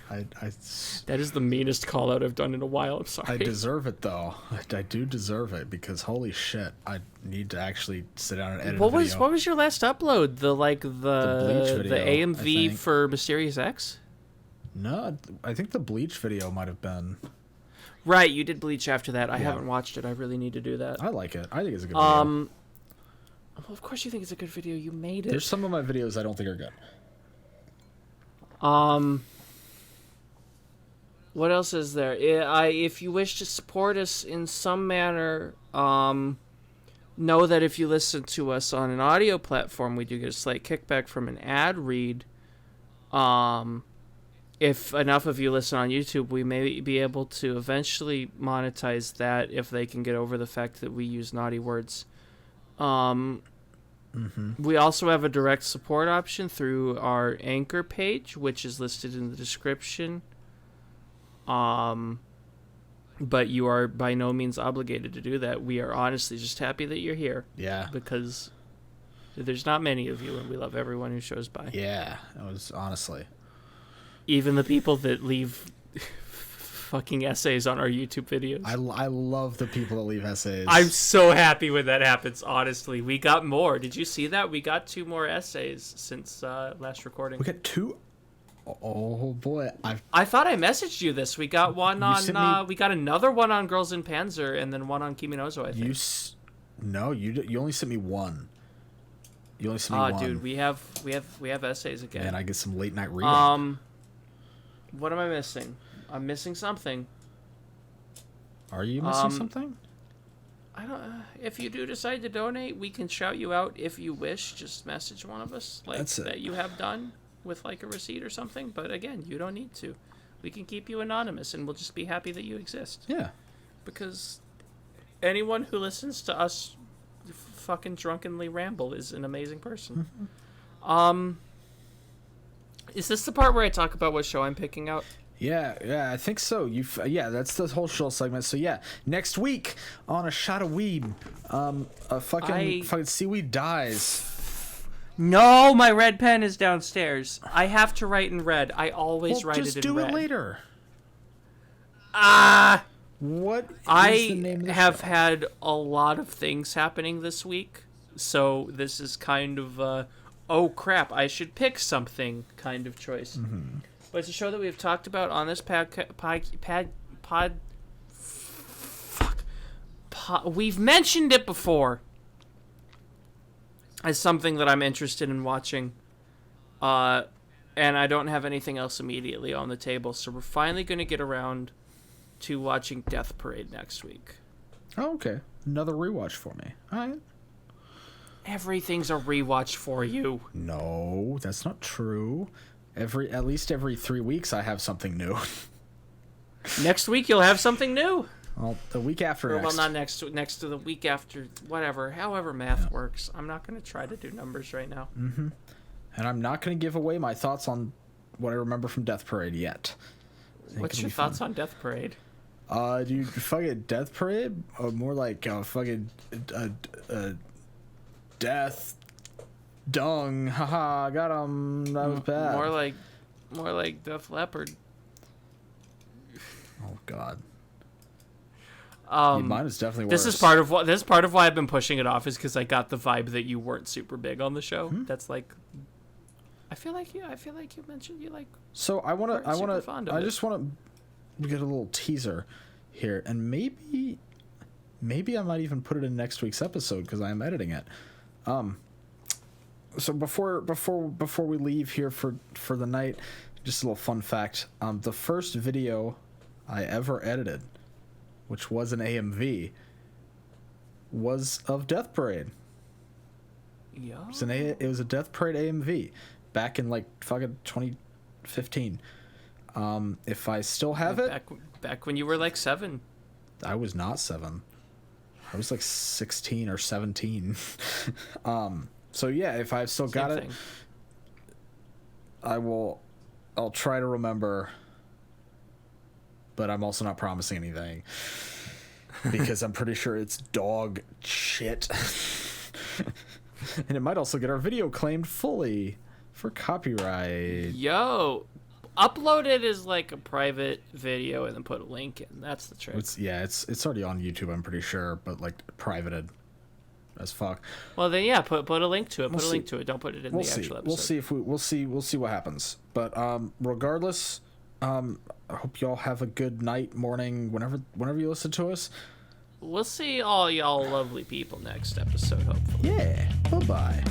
S1: That is the meanest call out I've done in a while. I'm sorry.
S2: I deserve it, though. I do deserve it, because holy shit, I need to actually sit down and edit a video.
S1: What was your last upload? The
S2: Bleach video,
S1: the
S2: I
S1: AMV
S2: think.
S1: for Mysterious X?
S2: No, I think the Bleach video might have been.
S1: Right, you did Bleach after that. I
S2: Yeah.
S1: haven't watched it. I really need to do that.
S2: I like it. I think it's a good video.
S1: Well, of course you think it's a good video. You made it.
S2: There's some of my videos I don't think are good.
S1: What else is there? If you wish to support us in some manner, know that if you listen to us on an audio platform, we do get a slight kickback from an ad read. If enough of you listen on YouTube, we may be able to eventually monetize that if they can get over the fact that we use naughty words. We also have a direct support option through our Anchor page, which is listed in the description. But you are by no means obligated to do that. We are honestly just happy that you're here.
S2: Yeah.
S1: Because there's not many of you, and we love everyone who shows by.
S2: Yeah, it was honestly.
S1: Even the people that leave fucking essays on our YouTube videos.
S2: I love the people that leave essays.
S1: I'm so happy when that happens, honestly. We got more. Did you see that? We got 2 more essays since last recording.
S2: We got 2. Oh boy,
S1: I thought I messaged you this. We got one
S2: sent
S1: on. We got another one on Girls in Panzer, and then one on Kiminozo. I think.
S2: No, you only sent me one. You only sent me one.
S1: Oh, dude, we have essays again.
S2: Man, I get some late night reading.
S1: What am I missing? I'm missing something.
S2: Are you missing something?
S1: I don't. If you do decide to donate, we can shout you out if you wish. Just message one of us that you have done with like a receipt or something. But again, you don't need to. We can keep you anonymous, and we'll just be happy that you exist.
S2: Yeah.
S1: Because anyone who listens to us fucking drunkenly ramble is an amazing person. Is this the part where I talk about what show I'm picking out?
S2: Yeah, I think so. That's the whole show segment. So yeah, next week on A Shot of Weeb, a fucking Seaweed dies.
S1: No, my red pen is downstairs. I have to write in red. I always write it in red.
S2: Just do it later. What is the name of the
S1: have
S2: show?
S1: had a lot of things happening this week, so this is kind of oh crap, I should pick something kind of choice. But it's a show that we've talked about on this we've mentioned it before as something that I'm interested in watching. And I don't have anything else immediately on the table, so we're finally going to get around to watching Death Parade next week.
S2: Oh, okay. Another rewatch for me. All right.
S1: Everything's a rewatch for you.
S2: No, that's not true. At least every 3 weeks I have something new.
S1: Next week you'll have something new.
S2: Well, the week after
S1: Or,
S2: next.
S1: well, not next to the week after, whatever. However math works. I'm not going to try to do numbers right now.
S2: And I'm not going to give away my thoughts on what I remember from Death Parade yet.
S1: What's your thoughts on Death Parade?
S2: Dude, fucking Death Parade? Or more like fucking Death Dung. Haha, got him. That was bad.
S1: More like Death Leopard.
S2: Oh God. Mine is definitely worse.
S1: This is part of why I've been pushing it off, is because I got the vibe that you weren't super big on the show. That's like, I feel like you mentioned you like.
S2: So I just want to get a little teaser here, and maybe I might even put it in next week's episode because I am editing it. So before we leave here for the night, just a little fun fact. The first video I ever edited, which was an AMV, was of Death Parade.
S1: Yeah.
S2: It was a Death Parade AMV back in like fucking 2015. If I still have it,
S1: back when you were like 7.
S2: I was not 7. I was like 16 or 17. So yeah, if I've still got
S1: Same
S2: it,
S1: thing.
S2: I'll try to remember, but I'm also not promising anything because I'm pretty sure it's dog shit. And it might also get our video claimed fully for copyright.
S1: Yo, upload it as like a private video and then put a link in. That's the trick.
S2: It's already on YouTube, I'm pretty sure, but like privated as fuck.
S1: Well then, yeah, put a link to it. Put a link to it. Don't put it in the actual episode.
S2: We'll see if we'll see what happens. But regardless, I hope y'all have a good night, morning, whenever you listen to us.
S1: We'll see all y'all lovely people next episode, hopefully.
S2: Yeah. Bye bye.